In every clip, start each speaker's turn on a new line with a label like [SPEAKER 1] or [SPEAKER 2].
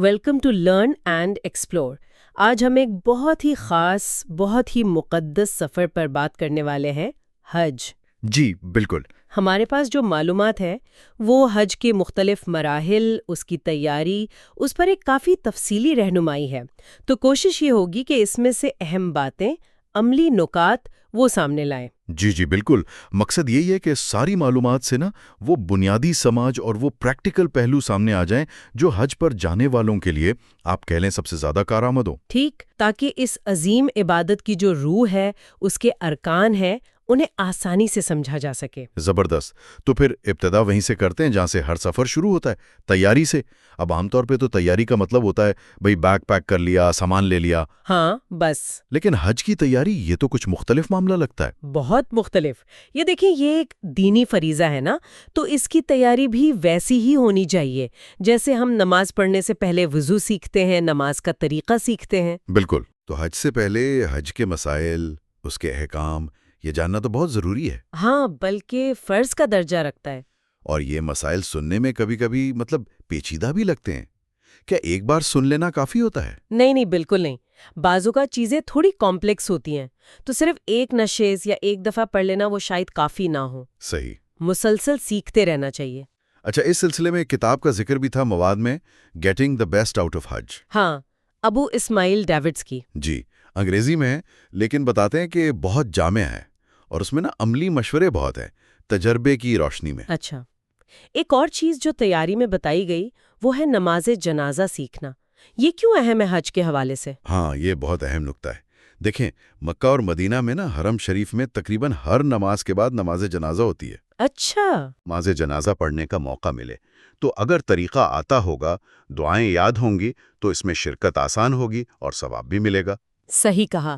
[SPEAKER 1] Welcome to learn and explore. آج ہم ایک بہت ہی خاص، بہت ہی مقدس سفر پر بات کرنے والے ہیں، حج۔
[SPEAKER 2] جی بالکل۔
[SPEAKER 1] ہمارے پاس جو معلومات ہے وہ حج کے مختلف مراحل، اس کی تیاری، اس پر ایک کافی تفصیلی رہنمائی ہے، تو کوشش یہ ہوگی کہ اس میں سے اہم باتیں، عملی نکات وہ سامنے لائیں۔
[SPEAKER 2] جی بالکل، مقصد یہی ہے کہ ساری معلومات سے وہ بنیادی سمجھ اور وہ پریکٹیکل پہلو سامنے آ جائیں جو حج پر جانے والوں کے لیے آپ کہہ لیں سب سے زیادہ کارآمد ہو۔
[SPEAKER 1] ٹھیک، تاکہ اس عظیم عبادت کی جو روح ہے، اس کے ارکان ہیں، انہیں آسانی سے سمجھا جا سکے۔
[SPEAKER 2] زبردست۔ تو پھر ابتدا وہیں سے کرتے ہیں جہاں سے ہر سفر شروع ہوتا ہے، تیاری سے۔ اب عام طور پہ تو تیاری کا مطلب ہوتا ہے بھئی بیگ پیک کر لیا، سامان لے لیا۔
[SPEAKER 1] ہاں بس۔
[SPEAKER 2] لیکن حج کی تیاری یہ تو کچھ مختلف معاملہ لگتا ہے۔
[SPEAKER 1] بہت مختلف۔ یہ دیکھیں، یہ ایک دینی فریضہ ہے نا، تو اس کی تیاری بھی ویسی ہی ہونی چاہیے جیسے ہم نماز پڑھنے سے پہلے وضو سیکھتے ہیں، نماز کا طریقہ سیکھتے ہیں۔
[SPEAKER 2] بالکل۔ تو حج سے پہلے حج کے مسائل، اس کے احکام، یہ جاننا تو بہت ضروری ہے۔
[SPEAKER 1] ہاں، بلکہ فرض کا درجہ رکھتا ہے۔
[SPEAKER 2] اور یہ مسائل سننے میں کبھی کبھی پیچیدہ بھی لگتے ہیں۔ کیا ایک بار سن لینا کافی ہوتا ہے؟
[SPEAKER 1] نہیں، بالکل نہیں۔ بعضوں کا چیزیں تھوڑی کمپلیکس ہوتی ہیں، تو صرف ایک نشیز یا ایک دفعہ پڑھ لینا وہ شاید کافی نہ ہو۔
[SPEAKER 2] صحیح۔
[SPEAKER 1] مسلسل سیکھتے رہنا چاہیے۔
[SPEAKER 2] اچھا، اس سلسلے میں ایک کتاب کا ذکر بھی تھا مواد میں، getting the best out of حج۔
[SPEAKER 1] ہاں، ابو اسماعیل ڈیوڈز کی۔
[SPEAKER 2] جی، انگریزی میں ہے، لیکن بتاتے ہیں کہ بہت جامع ہے، اور اس میں عملی مشورے بہت ہیں، تجربے کی روشنی میں۔
[SPEAKER 1] اچھا، ایک اور چیز جو تیاری میں بتائی گئی وہ ہے نماز جنازہ سیکھنا۔ یہ کیوں اہم ہے حج کے حوالے سے؟
[SPEAKER 2] ہاں، یہ بہت اہم نکتہ ہے۔ دیکھیں، مکہ اور مدینہ میں حرم شریف میں تقریباً ہر نماز کے بعد نماز جنازہ ہوتی ہے۔
[SPEAKER 1] اچھا۔
[SPEAKER 2] نماز جنازہ پڑھنے کا موقع ملے تو اگر طریقہ آتا ہوگا، دعائیں یاد ہوں گی، تو اس میں شرکت آسان ہوگی اور ثواب بھی ملے گا۔
[SPEAKER 1] صحیح کہا۔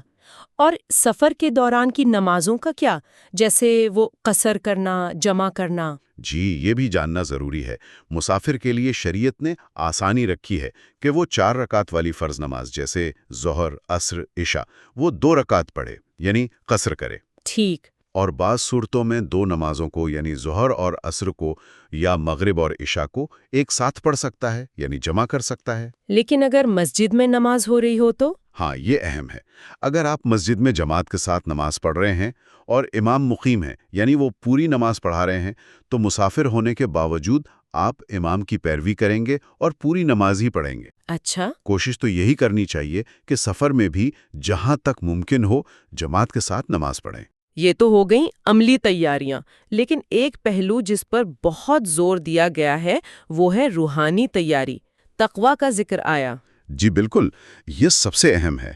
[SPEAKER 1] اور سفر کے دوران کی نمازوں کا کیا، جیسے وہ قصر کرنا، جمع کرنا؟
[SPEAKER 2] جی، یہ بھی جاننا ضروری ہے۔ مسافر کے لیے شریعت نے آسانی رکھی ہے کہ وہ 4 رکعت والی فرض نماز جیسے ظہر، عصر، عشاء، وہ 2 رکعت پڑھے، یعنی قصر کرے۔
[SPEAKER 1] ٹھیک۔
[SPEAKER 2] اور بعض صورتوں میں 2 نمازوں کو، یعنی ظہر اور عصر کو، یا مغرب اور عشاء کو ایک ساتھ پڑھ سکتا ہے، یعنی جمع کر سکتا ہے۔
[SPEAKER 1] لیکن اگر مسجد میں نماز ہو رہی ہو تو؟
[SPEAKER 2] ہاں، یہ اہم ہے۔ اگر آپ مسجد میں جماعت کے ساتھ نماز پڑھ رہے ہیں اور امام مقیم ہے، یعنی وہ پوری نماز پڑھا رہے ہیں، تو مسافر ہونے کے باوجود آپ امام کی پیروی کریں گے اور پوری نماز ہی پڑھیں گے۔
[SPEAKER 1] اچھا۔
[SPEAKER 2] کوشش تو یہی کرنی چاہیے کہ سفر میں بھی جہاں تک ممکن ہو جماعت کے ساتھ نماز پڑھیں۔
[SPEAKER 1] یہ تو ہو گئیں عملی تیاریاں، لیکن ایک پہلو جس پر بہت زور دیا گیا ہے وہ ہے روحانی تیاری۔ تقویٰ کا ذکر آیا۔
[SPEAKER 2] جی بالکل، یہ سب سے اہم ہے۔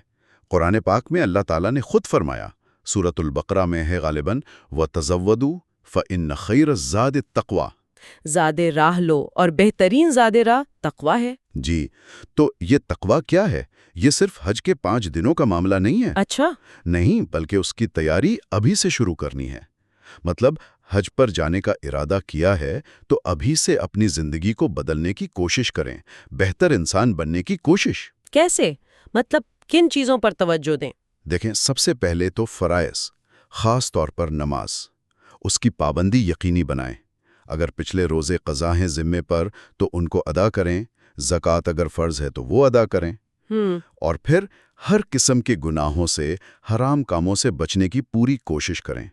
[SPEAKER 2] قرآن پاک میں اللہ تعالیٰ نے خود فرمایا، سورۃ البقرہ میں ہے غالباً، وَتَزَوَّدُوا فَإِنَّ خَيْرَ الزَّادِ التَّقْوَىٰ۔
[SPEAKER 1] زاد راہ لو، اور بہترین زاد راہ تقویٰ ہے۔
[SPEAKER 2] جی، تو یہ تقویٰ کیا ہے؟ یہ صرف حج کے 5 دنوں کا معاملہ نہیں ہے۔
[SPEAKER 1] اچھا۔
[SPEAKER 2] نہیں، بلکہ اس کی تیاری ابھی سے شروع کرنی ہے۔ مطلب حج پر جانے کا ارادہ کیا ہے تو ابھی سے اپنی زندگی کو بدلنے کی کوشش کریں، بہتر انسان بننے کی کوشش۔
[SPEAKER 1] کیسے؟ مطلب کن چیزوں پر توجہ دیں؟
[SPEAKER 2] دیکھیں، سب سے پہلے تو فرائض، خاص طور پر نماز، اس کی پابندی یقینی بنائیں۔ اگر پچھلے روزے قضا ہیں ذمے پر تو ان کو ادا کریں، زکوٰۃ اگر فرض ہے تو وہ ادا کریں۔ اور پھر ہر قسم کے گناہوں سے، حرام کاموں سے بچنے کی پوری کوشش کریں۔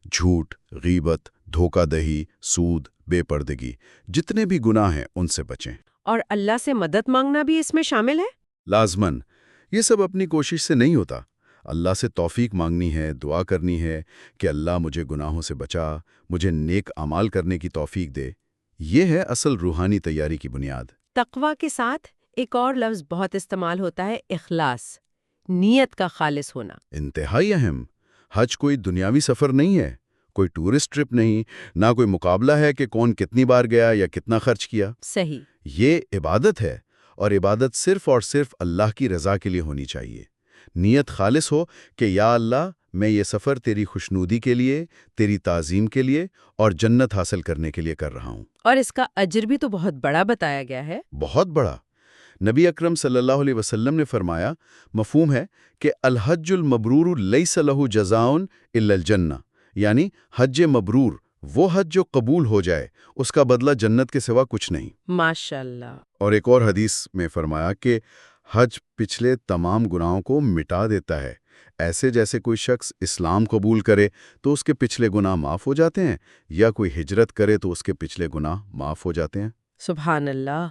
[SPEAKER 2] جھوٹ، غیبت، دھوکہ دہی، سود، بے پردگی، جتنے بھی گناہ ہیں ان سے بچیں۔
[SPEAKER 1] اور اللہ سے مدد مانگنا بھی اس میں شامل ہے؟
[SPEAKER 2] لازماً۔ یہ سب اپنی کوشش سے نہیں ہوتا۔ اللہ سے توفیق مانگنی ہے، دعا کرنی ہے کہ اللہ مجھے گناہوں سے بچا، مجھے نیک اعمال کرنے کی توفیق دے۔ یہ ہے اصل روحانی تیاری کی بنیاد۔
[SPEAKER 1] تقویٰ کے ساتھ ایک اور لفظ بہت استعمال ہوتا ہے، اخلاص، نیت کا خالص ہونا۔
[SPEAKER 2] انتہائی اہم۔ حج کوئی دنیاوی سفر نہیں ہے، کوئی ٹورسٹ ٹرپ نہیں، نہ کوئی مقابلہ ہے کہ کون کتنی بار گیا یا کتنا خرچ کیا۔
[SPEAKER 1] صحیح۔
[SPEAKER 2] یہ عبادت ہے، اور عبادت صرف اور صرف اللہ کی رضا کے لیے ہونی چاہیے۔ نیت خالص ہو کہ یا اللہ، میں یہ سفر تیری خوشنودی کے لیے، تیری تعظیم کے لیے اور جنت حاصل کرنے کے لیے کر رہا ہوں۔
[SPEAKER 1] اور اس کا اجر بھی تو بہت بڑا بتایا گیا ہے۔
[SPEAKER 2] بہت بڑا۔ نبی اکرم صلی اللہ علیہ وسلم نے فرمایا، مفہوم ہے کہ الحج المبرور لیس لہ جزاء الا الجنہ، یعنی حج مبرور وہ حج جو قبول ہو جائے اس کا بدلہ جنت کے سوا کچھ نہیں۔
[SPEAKER 1] ماشاءاللہ۔
[SPEAKER 2] اور ایک اور حدیث میں فرمایا کہ حج پچھلے تمام گناہوں کو مٹا دیتا ہے، ایسے جیسے کوئی شخص اسلام قبول کرے تو اس کے پچھلے گناہ معاف ہو جاتے ہیں، یا کوئی ہجرت کرے تو اس کے پچھلے گناہ معاف ہو جاتے ہیں۔
[SPEAKER 1] سبحان اللہ۔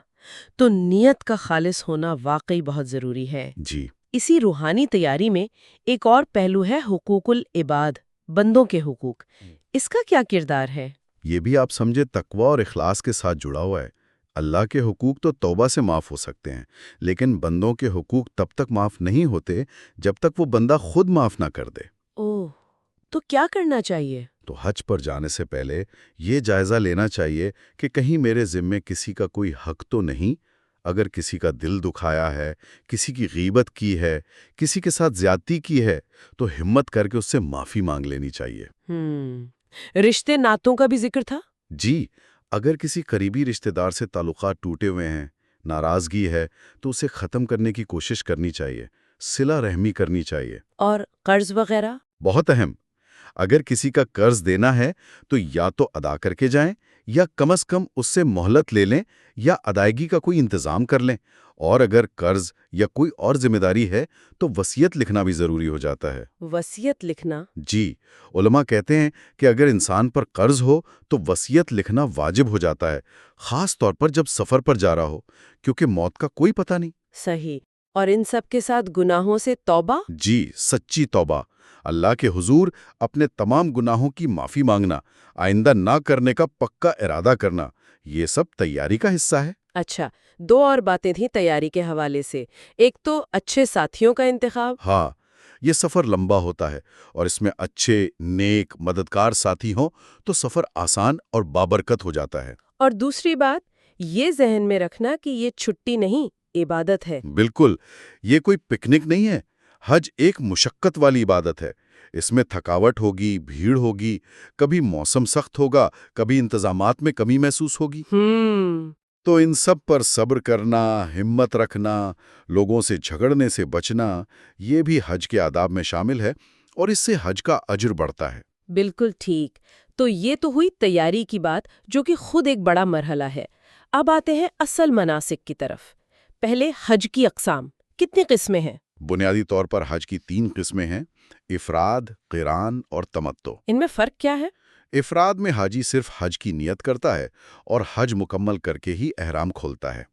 [SPEAKER 1] تو نیت کا خالص ہونا واقعی بہت ضروری ہے۔
[SPEAKER 2] جی
[SPEAKER 1] اسی روحانی تیاری میں ایک اور پہلو ہے حقوق العباد، بندوں کے حقوق۔ اس کا کیا کردار ہے؟
[SPEAKER 2] یہ بھی آپ سمجھے تقوی اور اخلاص کے ساتھ جڑا ہوا ہے۔ اللہ کے حقوق تو توبہ سے معاف ہو سکتے ہیں، لیکن بندوں کے حقوق تب تک معاف نہیں ہوتے جب تک وہ بندہ خود معاف نہ کر دے۔
[SPEAKER 1] اوہ، تو کیا کرنا چاہیے؟
[SPEAKER 2] تو حج پر جانے سے پہلے یہ جائزہ لینا چاہیے کہ کہیں میرے ذمے کسی کا کوئی حق تو نہیں۔ اگر کسی کا دل دکھایا ہے، کسی کی غیبت کی ہے، کسی کے ساتھ زیادتی کی ہے، تو ہمت کر کے اس سے معافی مانگ لینی چاہیے۔
[SPEAKER 1] رشتے ناتوں کا بھی ذکر تھا؟
[SPEAKER 2] جی، اگر کسی قریبی رشتہ دار سے تعلقات ٹوٹے ہوئے ہیں، ناراضگی ہے، تو اسے ختم کرنے کی کوشش کرنی چاہیے، صلہ رحمی کرنی چاہیے۔
[SPEAKER 1] اور قرض وغیرہ؟
[SPEAKER 2] بہت اہم، اگر کسی کا قرض دینا ہے تو یا تو ادا کر کے جائیں، یا کم از کم اس سے مہلت لے لیں یا ادائیگی کا کوئی انتظام کر لیں۔ اور اگر قرض یا کوئی اور ذمہ داری ہے تو وصیت لکھنا بھی ضروری ہو جاتا ہے۔
[SPEAKER 1] وصیت لکھنا؟
[SPEAKER 2] جی، علماء کہتے ہیں کہ اگر انسان پر قرض ہو تو وصیت لکھنا واجب ہو جاتا ہے، خاص طور پر جب سفر پر جا رہا ہو، کیونکہ موت کا کوئی پتہ نہیں۔
[SPEAKER 1] صحیح۔ اور ان سب کے ساتھ گناہوں سے توبہ؟
[SPEAKER 2] جی، سچی توبہ، اللہ کے حضور اپنے تمام گناہوں کی معافی مانگنا، آئندہ نہ کرنے کا پکا ارادہ کرنا، یہ سب تیاری کا حصہ ہے۔
[SPEAKER 1] اچھا، دو اور باتیں تھیں تیاری کے حوالے سے۔ ایک تو اچھے ساتھیوں کا انتخاب۔
[SPEAKER 2] ہاں، یہ سفر لمبا ہوتا ہے، اور اس میں اچھے، نیک، مددگار ساتھی ہوں تو سفر آسان اور بابرکت ہو جاتا ہے۔
[SPEAKER 1] اور دوسری بات، یہ ذہن میں رکھنا کہ یہ چھٹی نہیں، عبادت ہے۔
[SPEAKER 2] بالکل، یہ کوئی پکنک نہیں ہے، حج ایک مشقت والی عبادت ہے۔ اس میں تھکاوٹ ہوگی، بھیڑ ہوگی، کبھی موسم سخت ہوگا، کبھی انتظامات میں کمی محسوس ہوگی۔ تو ان سب پر صبر کرنا، ہمت رکھنا، لوگوں سے جھگڑنے سے بچنا، یہ بھی حج کے آداب میں شامل ہے، اور اس سے حج کا اجر بڑھتا ہے۔
[SPEAKER 1] بالکل ٹھیک۔ تو یہ تو ہوئی تیاری کی بات، جو کہ خود ایک بڑا مرحلہ ہے۔ اب آتے ہیں اصل مناسک کی طرف۔ پہلے حج کی اقسام، کتنی قسمیں ہیں؟
[SPEAKER 2] بنیادی طور پر حج کی 3 قسمیں ہیں: افراد، قران اور تمتع۔
[SPEAKER 1] ان میں فرق کیا ہے؟
[SPEAKER 2] افراد میں حاجی صرف حج کی نیت کرتا ہے اور حج مکمل کر کے ہی احرام کھولتا ہے۔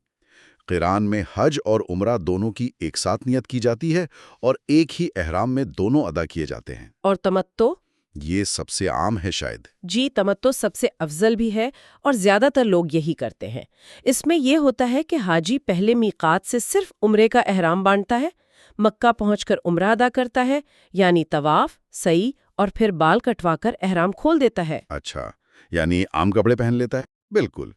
[SPEAKER 2] قران میں حج اور عمرہ دونوں کی ایک ساتھ نیت کی جاتی ہے اور ایک ہی احرام میں دونوں ادا کیے جاتے ہیں۔
[SPEAKER 1] اور تمتع؟
[SPEAKER 2] یہ سب سے عام ہے شاید۔
[SPEAKER 1] جی، تمتع سب سے افضل بھی ہے اور زیادہ تر لوگ یہی کرتے ہیں۔ اس میں یہ ہوتا ہے کہ حاجی پہلے میقات سے صرف عمرے کا احرام باندھتا ہے، مکہ پہنچ کر عمرہ ادا کرتا ہے، یعنی طواف، سعی، اور پھر بال کٹوا کر احرام کھول دیتا ہے۔
[SPEAKER 2] اچھا، یعنی عام کپڑے پہن لیتا ہے؟ بالکل۔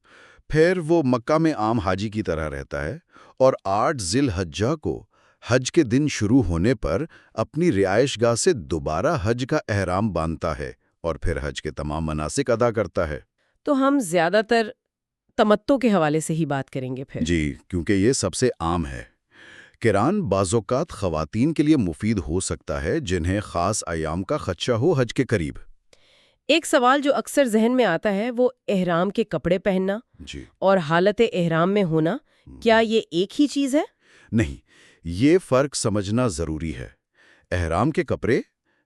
[SPEAKER 2] پھر وہ مکہ میں عام حاجی کی طرح رہتا ہے، اور 8 ذی الحجہ کو حج کے دن شروع ہونے پر اپنی رہائش گاہ سے دوبارہ حج کا احرام باندھتا ہے اور پھر حج کے تمام مناسک ادا کرتا ہے۔
[SPEAKER 1] تو ہم زیادہ تر تمتع کے حوالے سے ہی بات کریں گے پھر۔
[SPEAKER 2] جی، کیونکہ یہ سب سے عام ہے۔ قران بعض اوقات خواتین کے لیے مفید ہو سکتا ہے جنہیں خاص ایام کا خدشہ ہو حج کے قریب۔
[SPEAKER 1] ایک سوال جو اکثر ذہن میں آتا ہے وہ احرام کے کپڑے پہننا
[SPEAKER 2] جی،
[SPEAKER 1] اور حالت احرام میں ہونا، کیا یہ ایک ہی چیز ہے؟
[SPEAKER 2] نہیں، یہ فرق سمجھنا ضروری ہے۔ احرام کے کپڑے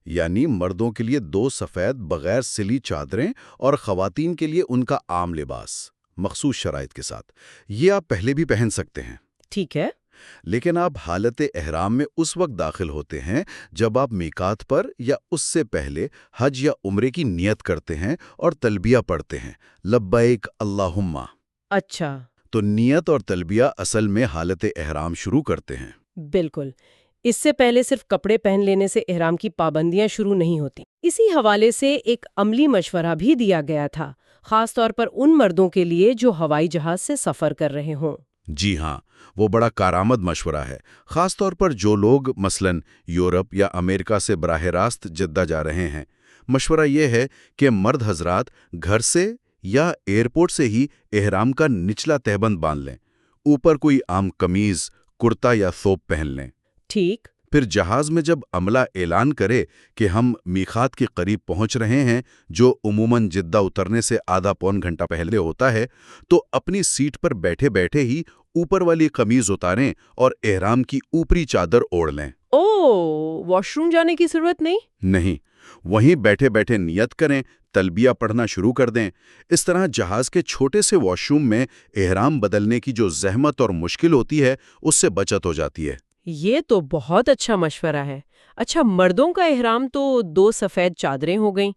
[SPEAKER 2] یعنی مردوں کے لیے 2 سفید بغیر سلی چادریں اور خواتین کے لیے ان کا عام لباس، مخصوص شرائط کے ساتھ، یہ آپ پہلے بھی پہن سکتے ہیں۔
[SPEAKER 1] ٹھیک ہے۔
[SPEAKER 2] لیکن آپ حالت احرام میں اس وقت داخل ہوتے ہیں جب آپ میقات پر یا اس سے پہلے حج یا عمرے کی نیت کرتے ہیں اور تلبیہ پڑھتے ہیں، لبیک اللہم۔
[SPEAKER 1] اچھا۔
[SPEAKER 2] تو نیت اور تلبیہ اصل میں حالت احرام شروع کرتے ہیں۔
[SPEAKER 1] بالکل، اس سے پہلے صرف کپڑے پہن لینے سے احرام کی پابندیاں شروع نہیں ہوتی۔ اسی حوالے سے ایک عملی مشورہ بھی دیا گیا تھا، خاص طور پر ان مردوں کے لیے جو ہوائی جہاز سے سفر کر رہے ہوں۔
[SPEAKER 2] جی ہاں، وہ بڑا کارآمد مشورہ ہے، خاص طور پر جو لوگ مثلاً یورپ یا امریکہ سے براہ راست جدہ جا رہے ہیں۔ مشورہ یہ ہے کہ مرد حضرات گھر سے یا ایئرپورٹ سے ہی احرام کا نچلا تہبند باندھ لیں، اوپر کوئی عام قمیض، کرتا یا ثوب پہن لیں۔
[SPEAKER 1] ٹھیک۔
[SPEAKER 2] پھر جہاز میں جب عملہ اعلان کرے کہ ہم میقات کے قریب پہنچ رہے ہیں، جو عموماً جدہ اترنے سے آدھا پون گھنٹہ پہلے ہوتا ہے، تو اپنی سیٹ پر بیٹھے بیٹھے ہی اوپر والی قمیض اتاریں اور احرام کی اوپری چادر اوڑھ لیں۔
[SPEAKER 1] واش روم جانے کی ضرورت نہیں؟
[SPEAKER 2] نہیں، وہیں بیٹھے بیٹھے نیت کریں، تلبیہ پڑھنا شروع کر دیں۔ اس طرح جہاز کے چھوٹے سے واش روم میں احرام بدلنے کی جو زحمت اور مشکل ہوتی ہے، اس سے بچت ہو جاتی ہے۔
[SPEAKER 1] یہ تو بہت اچھا مشورہ ہے۔ اچھا، مردوں کا احرام تو 2 سفید چادریں ہو گئیں،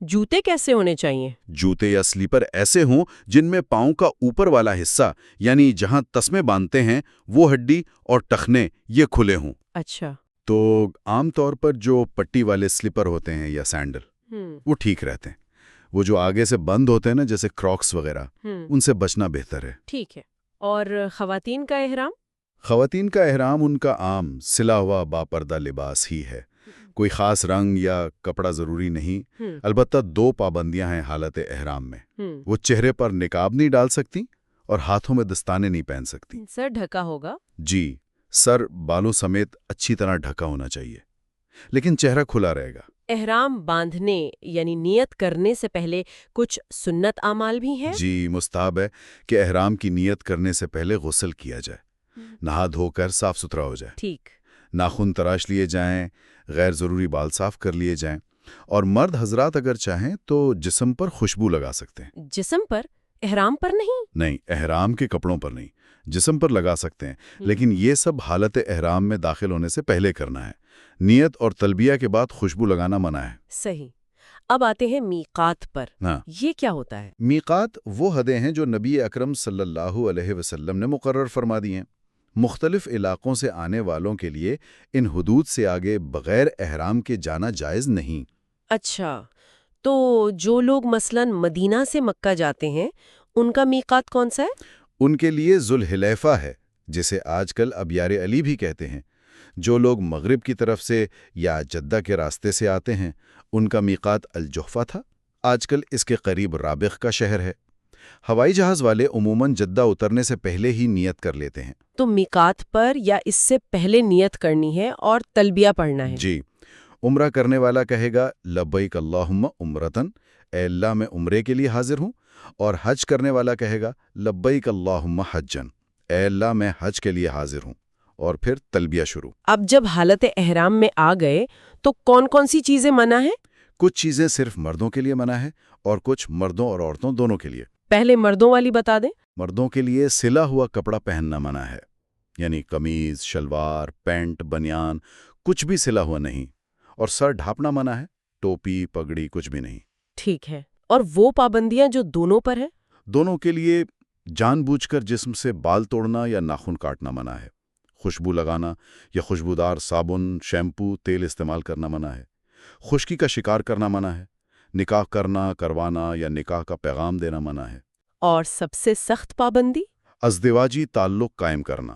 [SPEAKER 1] جوتے کیسے ہونے چاہیے؟
[SPEAKER 2] جوتے یا سلیپر ایسے ہوں جن میں پاؤں کا اوپر والا حصہ، یعنی جہاں تسمے باندھتے ہیں، وہ ہڈی اور ٹخنے یہ کھلے ہوں۔
[SPEAKER 1] اچھا۔
[SPEAKER 2] تو عام طور پر جو پٹی والے سلیپر ہوتے ہیں یا سینڈل، وہ ٹھیک رہتے ہیں۔ وہ جو آگے سے بند ہوتے ہیں نا، جیسے کراکس وغیرہ، ان سے بچنا بہتر ہے۔
[SPEAKER 1] ٹھیک ہے۔ اور خواتین کا احرام؟
[SPEAKER 2] خواتین کا احرام ان کا عام سلا ہوا باپردہ لباس ہی ہے۔ کوئی خاص رنگ یا کپڑا ضروری نہیں۔ البتہ 2 پابندیاں ہیں حالت احرام میں۔ وہ چہرے پر نقاب نہیں ڈال سکتی اور ہاتھوں میں دستانے نہیں پہن سکتی۔
[SPEAKER 1] سر ڈھکا ہوگا؟
[SPEAKER 2] جی، سر بالوں سمیت اچھی طرح ڈھکا ہونا چاہیے، لیکن چہرہ کھلا رہے گا۔
[SPEAKER 1] احرام باندھنے یعنی نیت کرنے سے پہلے کچھ سنت اعمال بھی ہیں؟
[SPEAKER 2] جی، مستحب ہے کہ احرام کی نیت کرنے سے پہلے غسل کیا جائے، نہا دھو کر صاف ستھرا ہو جائے،
[SPEAKER 1] ٹھیک،
[SPEAKER 2] ناخن تراش لیے جائیں، غیر ضروری بال صاف کر لیے جائیں، اور مرد حضرات اگر چاہیں تو جسم پر خوشبو لگا سکتے ہیں۔
[SPEAKER 1] جسم پر؟ احرام پر نہیں؟
[SPEAKER 2] نہیں، احرام کے کپڑوں پر نہیں، جسم پر لگا سکتے ہیں، لیکن یہ سب حالت احرام میں داخل ہونے سے پہلے کرنا ہے۔ نیت اور تلبیہ کے بعد خوشبو لگانا منع ہے۔
[SPEAKER 1] صحیح۔ اب آتے ہیں میقات پر۔ یہ کیا ہوتا ہے؟
[SPEAKER 2] میقات وہ حدیں ہیں جو نبی اکرم صلی اللہ علیہ وسلم نے مقرر فرما دی ہیں۔ مختلف علاقوں سے آنے والوں کے لیے ان حدود سے آگے بغیر احرام کے جانا جائز نہیں۔
[SPEAKER 1] اچھا، تو جو لوگ مثلاً مدینہ سے مکہ جاتے ہیں، ان کا میقات کون سا ہے؟
[SPEAKER 2] ان کے لیے ذوالحلیفہ ہے، جسے آج کل ابیار علی بھی کہتے ہیں۔ جو لوگ مغرب کی طرف سے یا جدہ کے راستے سے آتے ہیں، ان کا میقات الجحفہ تھا، آج کل اس کے قریب رابغ کا شہر ہے۔ ہوائی جہاز والے عموماً جدہ اترنے سے پہلے ہی نیت کر لیتے ہیں۔
[SPEAKER 1] تو میقات پر یا اس سے پہلے نیت کرنی ہے اور تلبیہ پڑھنا ہے؟
[SPEAKER 2] جی، عمرہ کرنے والا کہے گا لبیک اللہم عمرتن، اے اللہ میں عمرے کے لیے حاضر ہوں، اور حج کرنے والا کہے گا لبیک اللہم حجن، اے اللہ میں حج کے لیے حاضر ہوں، اور پھر تلبیہ شروع۔
[SPEAKER 1] اب جب حالت احرام میں آ گئے تو کون کون سی چیزیں منع ہیں؟
[SPEAKER 2] کچھ چیزیں صرف مردوں کے لیے منع ہے اور کچھ مردوں اور عورتوں دونوں کے لیے۔
[SPEAKER 1] پہلے مردوں والی بتا دیں۔
[SPEAKER 2] مردوں کے لیے سلا ہوا کپڑا پہننا منع ہے، یعنی قمیض، شلوار، پینٹ، بنیان، کچھ بھی سلا ہوا نہیں، اور سر ڈھانپنا منع ہے، ٹوپی، پگڑی کچھ بھی نہیں۔
[SPEAKER 1] ٹھیک ہے، اور وہ پابندیاں جو دونوں پر ہیں؟
[SPEAKER 2] دونوں کے لیے جان بوجھ کر جسم سے بال توڑنا یا ناخن کاٹنا منع ہے، خوشبو لگانا یا خوشبودار صابن، شیمپو، تیل استعمال کرنا منع ہے، خشکی کا شکار کرنا منع ہے، نکاح کرنا، کروانا یا نکاح کا پیغام دینا منع ہے۔
[SPEAKER 1] اور سب سے سخت پابندی؟
[SPEAKER 2] ازدواجی تعلق قائم کرنا،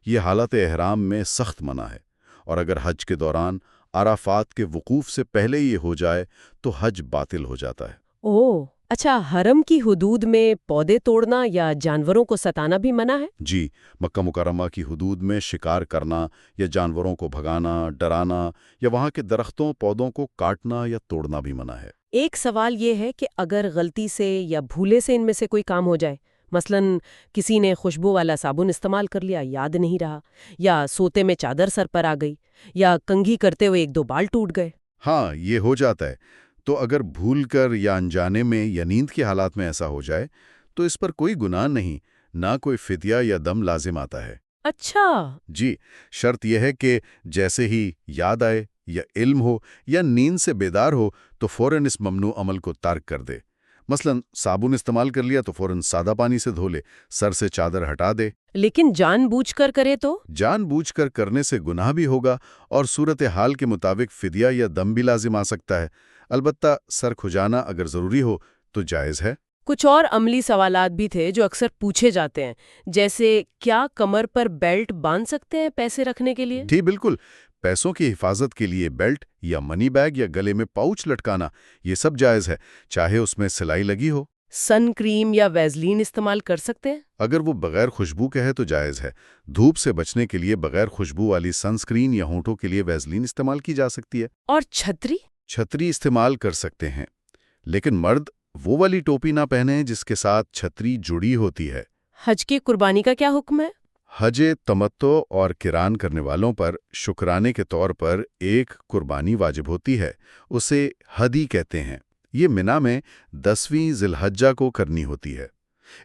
[SPEAKER 2] یہ حالت احرام میں سخت منع ہے، اور اگر حج کے دوران عرفات کے وقوف سے پہلے یہ ہو جائے تو حج باطل ہو جاتا ہے۔
[SPEAKER 1] اوہ، اچھا، حرم کی حدود میں پودے توڑنا یا جانوروں کو ستانا بھی منع ہے؟
[SPEAKER 2] جی، مکہ مکرمہ کی حدود میں شکار کرنا یا جانوروں کو بھگانا، ڈرانا، یا وہاں کے درختوں پودوں کو کاٹنا یا توڑنا بھی منع ہے۔
[SPEAKER 1] ایک سوال یہ ہے کہ اگر غلطی سے یا بھولے سے ان میں سے کوئی کام ہو جائے، مثلاً کسی نے خوشبو والا صابن استعمال کر لیا، یاد نہیں رہا، یا سوتے میں چادر سر پر آ گئی، یا کنگھی کرتے ہوئے 1-2 بال ٹوٹ گئے۔
[SPEAKER 2] ہاں، یہ ہو جاتا ہے۔ تو اگر بھول کر یا انجانے میں یا نیند کے حالات میں ایسا ہو جائے تو اس پر کوئی گناہ نہیں، نہ کوئی فدیہ یا دم لازم آتا ہے۔
[SPEAKER 1] اچھا۔
[SPEAKER 2] جی، شرط یہ ہے کہ جیسے ہی یاد آئے یا علم ہو یا نیند سے بیدار ہو تو فوراً اس ممنوع عمل کو ترک کر دے۔ مثلاً صابن استعمال کر لیا تو فوراً سادہ پانی سے دھو لے، سر سے چادر ہٹا دے۔
[SPEAKER 1] لیکن جان بوجھ کر کرے تو؟
[SPEAKER 2] جان بوجھ کر کرنے سے گناہ بھی ہوگا اور صورتحال کے مطابق فدیہ یا دم بھی لازم آ سکتا ہے۔ البتہ سر کھجانا اگر ضروری ہو تو جائز ہے۔
[SPEAKER 1] کچھ اور عملی سوالات بھی تھے جو اکثر پوچھے جاتے ہیں، جیسے کیا کمر پر بیلٹ باندھ سکتے ہیں پیسے رکھنے کے لیے؟
[SPEAKER 2] جی بالکل، پیسوں کی حفاظت کے لیے بیلٹ یا منی بیگ یا گلے میں پاؤچ لٹکانا، یہ سب جائز ہے، چاہے اس میں سلائی لگی ہو۔
[SPEAKER 1] سن کریم یا ویزلین استعمال کر سکتے ہیں؟
[SPEAKER 2] اگر وہ بغیر خوشبو کے ہے تو جائز ہے۔ دھوپ سے بچنے کے لیے بغیر خوشبو والی سنسکرین یا ہونٹوں کے لیے ویزلین استعمال کی جا سکتی ہے۔
[SPEAKER 1] اور چھتری؟
[SPEAKER 2] چھتری استعمال کر سکتے ہیں، لیکن مرد وہ والی ٹوپی نہ پہنیں جس کے ساتھ چھتری جڑی ہوتی ہے۔
[SPEAKER 1] حج کی قربانی کا کیا حکم ہے؟
[SPEAKER 2] حج تمتع اور قران کرنے والوں پر شکرانے کے طور پر ایک قربانی واجب ہوتی ہے، اسے ہدی کہتے ہیں۔ یہ منا میں 10ویں ذی الحجہ کو کرنی ہوتی ہے۔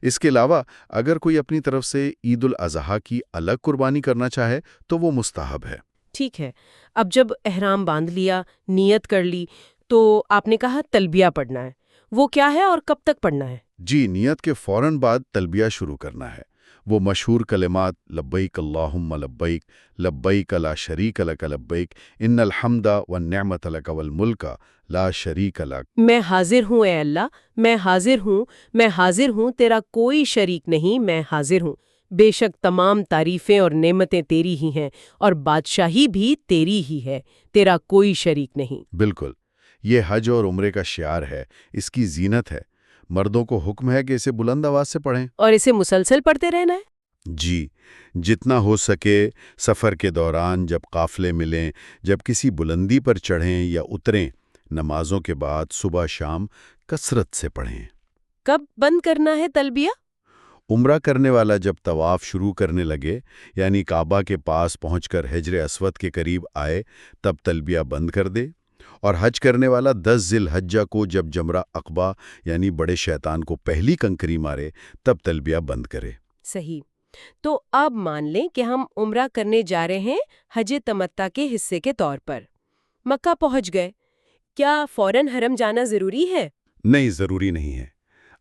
[SPEAKER 2] اس کے علاوہ اگر کوئی اپنی طرف سے عید الاضحیٰ کی الگ قربانی کرنا چاہے تو وہ مستحب ہے۔
[SPEAKER 1] ٹھیک ہے، اب جب احرام باندھ لیا، نیت کر لی، تو آپ نے کہا تلبیہ پڑھنا ہے، وہ کیا ہے اور کب تک پڑھنا ہے؟
[SPEAKER 2] جی، نیت کے فوراً بعد تلبیہ شروع کرنا ہے۔ وہ مشہور کلمات لبیک اللہم لبیک، لبیک لا شریک لک لبیک، ان الحمد والنعمت لک والملک لا شریک لک۔
[SPEAKER 1] میں حاضر ہوں اے اللہ، میں حاضر ہوں، میں حاضر ہوں، تیرا کوئی شریک نہیں، میں حاضر ہوں۔ بے شک تمام تعریفیں اور نعمتیں تیری ہی ہیں، اور بادشاہی بھی تیری ہی ہے، تیرا کوئی شریک نہیں۔
[SPEAKER 2] بالکل، یہ حج اور عمرے کا شعار ہے، اس کی زینت ہے۔ مردوں کو حکم ہے کہ اسے بلند آواز سے پڑھیں۔
[SPEAKER 1] اور اسے مسلسل پڑھتے رہنا ہے؟
[SPEAKER 2] جی، جتنا ہو سکے سفر کے دوران، جب قافلے ملیں، جب کسی بلندی پر چڑھیں یا اتریں، نمازوں کے بعد صبح شام کثرت سے پڑھیں۔
[SPEAKER 1] کب بند کرنا ہے تلبیہ؟
[SPEAKER 2] عمرہ کرنے والا جب طواف شروع کرنے لگے، یعنی کعبہ کے پاس پہنچ کر حجر اسود کے قریب آئے، تب تلبیہ بند کر دے، اور حج کرنے والا 10 ذی الحجہ کو جب جمرہ عقبہ یعنی بڑے شیطان کو پہلی کنکری مارے، تب تلبیہ بند کرے۔
[SPEAKER 1] صحیح۔ تو اب مان لیں کہ ہم عمرہ کرنے جا رہے ہیں حج تمتع کے حصے کے طور پر، مکہ پہنچ گئے، کیا فوراً حرم جانا ضروری ہے؟
[SPEAKER 2] نہیں، ضروری نہیں ہے۔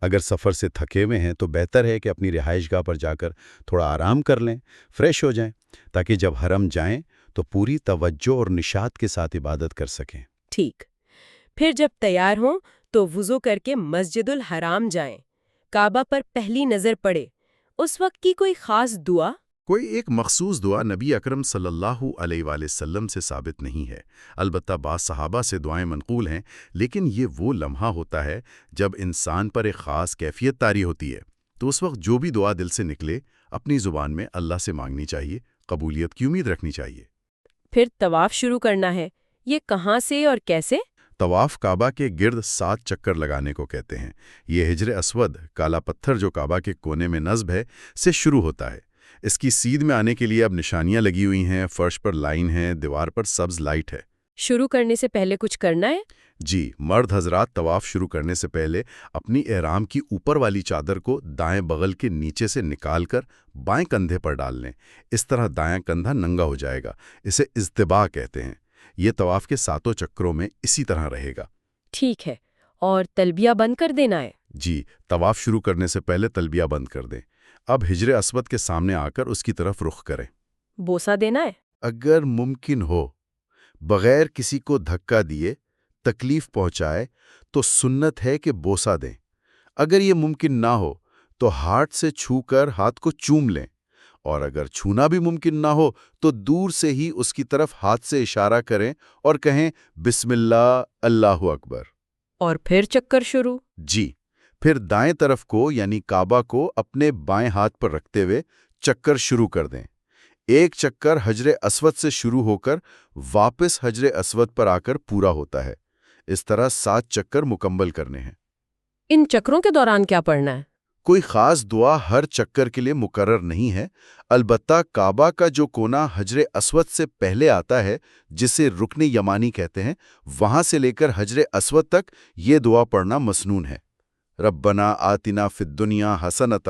[SPEAKER 2] اگر سفر سے تھکے ہوئے ہیں تو بہتر ہے کہ اپنی رہائش گاہ پر جا کر تھوڑا آرام کر لیں، فریش ہو جائیں، تاکہ جب حرم جائیں تو پوری توجہ اور نشاط کے ساتھ عبادت کر سکیں۔
[SPEAKER 1] ٹھیک، پھر جب تیار ہوں تو وضو کر کے مسجد الحرام جائیں، کعبہ پر پہلی نظر پڑے، اس وقت کی کوئی خاص دعا؟
[SPEAKER 2] کوئی ایک مخصوص دعا نبی اکرم صلی اللہ علیہ وآلہ وسلم سے ثابت نہیں ہے، البتہ بعض صحابہ سے دعائیں منقول ہیں، لیکن یہ وہ لمحہ ہوتا ہے جب انسان پر ایک خاص کیفیت طاری ہوتی ہے، تو اس وقت جو بھی دعا دل سے نکلے اپنی زبان میں اللہ سے مانگنی چاہیے، قبولیت کی امید رکھنی چاہیے۔
[SPEAKER 1] پھر طواف شروع کرنا ہے، یہ کہاں سے اور کیسے؟
[SPEAKER 2] طواف کعبہ کے گرد 7 چکر لگانے کو کہتے ہیں۔ یہ حجر اسود، کالا پتھر جو کعبہ کے کونے میں نصب ہے، سے شروع ہوتا ہے۔ اس کی سیدھ میں آنے کے لیے اب نشانیاں لگی ہوئی ہیں، فرش پر لائن ہے، دیوار پر سبز لائٹ ہے۔
[SPEAKER 1] شروع کرنے سے پہلے کچھ کرنا ہے؟
[SPEAKER 2] جی، مرد حضرات طواف شروع کرنے سے پہلے اپنی احرام کی اوپر والی چادر کو دائیں بغل کے نیچے سے نکال کر بائیں کندھے پر ڈال لیں۔ اس طرح دائیں کندھا ننگا ہو جائے گا، اسے اضطباء کہتے ہیں۔ یہ طواف کے 7 چکروں میں اسی طرح رہے گا۔
[SPEAKER 1] ٹھیک ہے، اور تلبیہ بند کر دینا ہے؟
[SPEAKER 2] جی، طواف شروع کرنے سے پہلے تلبیہ بند کر دیں۔ اب حجر اسود کے سامنے آ کر اس کی طرف رخ کریں۔
[SPEAKER 1] بوسہ دینا ہے؟
[SPEAKER 2] اگر ممکن ہو، بغیر کسی کو دھکا دیے، تکلیف پہنچائے، تو سنت ہے کہ بوسہ دیں۔ اگر یہ ممکن نہ ہو تو ہاتھ سے چھو کر ہاتھ کو چوم لیں، اور اگر چھونا بھی ممکن نہ ہو تو دور سے ہی اس کی طرف ہاتھ سے اشارہ کریں اور کہیں بسم اللہ، اللہ اکبر۔
[SPEAKER 1] اور پھر چکر شروع؟
[SPEAKER 2] جی، پھر دائیں طرف کو یعنی کعبہ کو اپنے بائیں ہاتھ پر رکھتے ہوئے چکر شروع کر دیں۔ ایک چکر حجر اسود سے شروع ہو کر واپس حجر اسود پر آ کر پورا ہوتا ہے۔ اس طرح 7 چکر مکمل کرنے ہیں۔
[SPEAKER 1] ان چکروں کے دوران کیا پڑھنا ہے؟
[SPEAKER 2] کوئی خاص دعا ہر چکر کے لیے مقرر نہیں ہے، البتہ کعبہ کا جو کونا حجر اسود سے پہلے آتا ہے، جسے رکن یمانی کہتے ہیں، وہاں سے لے کر حجر اسود تک یہ دعا پڑھنا مسنون ہے۔ ربنا آتنا فی الدنیا حسنۃ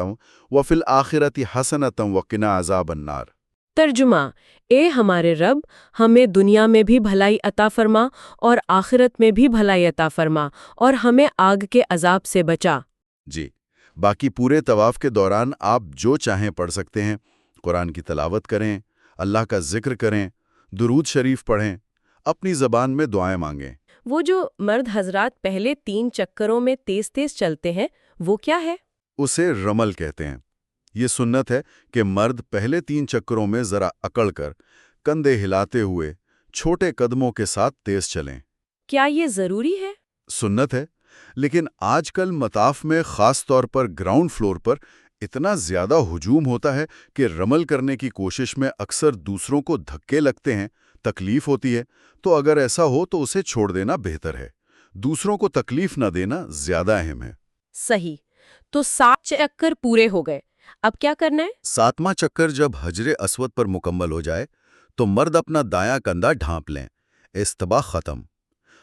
[SPEAKER 2] وفی الآخرۃ حسنۃ وقنا عذاب النار۔
[SPEAKER 1] ترجمہ: اے ہمارے رب، ہمیں دنیا میں بھی بھلائی عطا فرما اور آخرت میں بھی بھلائی عطا فرما، اور ہمیں آگ کے عذاب سے بچا۔
[SPEAKER 2] جی، باقی پورے طواف کے دوران آپ جو چاہیں پڑھ سکتے ہیں، قرآن کی تلاوت کریں، اللہ کا ذکر کریں، درود شریف پڑھیں، اپنی زبان میں دعائیں مانگیں۔
[SPEAKER 1] وہ جو مرد حضرات پہلے 3 چکروں میں تیز تیز چلتے ہیں، وہ کیا ہے؟
[SPEAKER 2] اسے رمل کہتے ہیں۔ یہ سنت ہے کہ مرد پہلے 3 چکروں میں ذرا اکڑ کر کندھے ہلاتے ہوئے چھوٹے قدموں کے ساتھ تیز چلیں۔
[SPEAKER 1] کیا یہ ضروری ہے؟
[SPEAKER 2] سنت ہے، لیکن آج کل مطاف میں خاص طور پر گراؤنڈ فلور پر اتنا زیادہ ہجوم ہوتا ہے کہ رمل کرنے کی کوشش میں اکثر دوسروں کو دھکے لگتے ہیں، تکلیف ہوتی ہے، تو اگر ایسا ہو تو اسے چھوڑ دینا بہتر ہے۔ دوسروں کو تکلیف نہ دینا زیادہ اہم ہے۔
[SPEAKER 1] صحیح۔ تو 7 چکر پورے ہو گئے، اب کیا کرنا ہے؟
[SPEAKER 2] 7واں چکر جب حجر اسود پر مکمل ہو جائے تو مرد اپنا دایاں کندھا ڈھانپ لیں، استباح ختم۔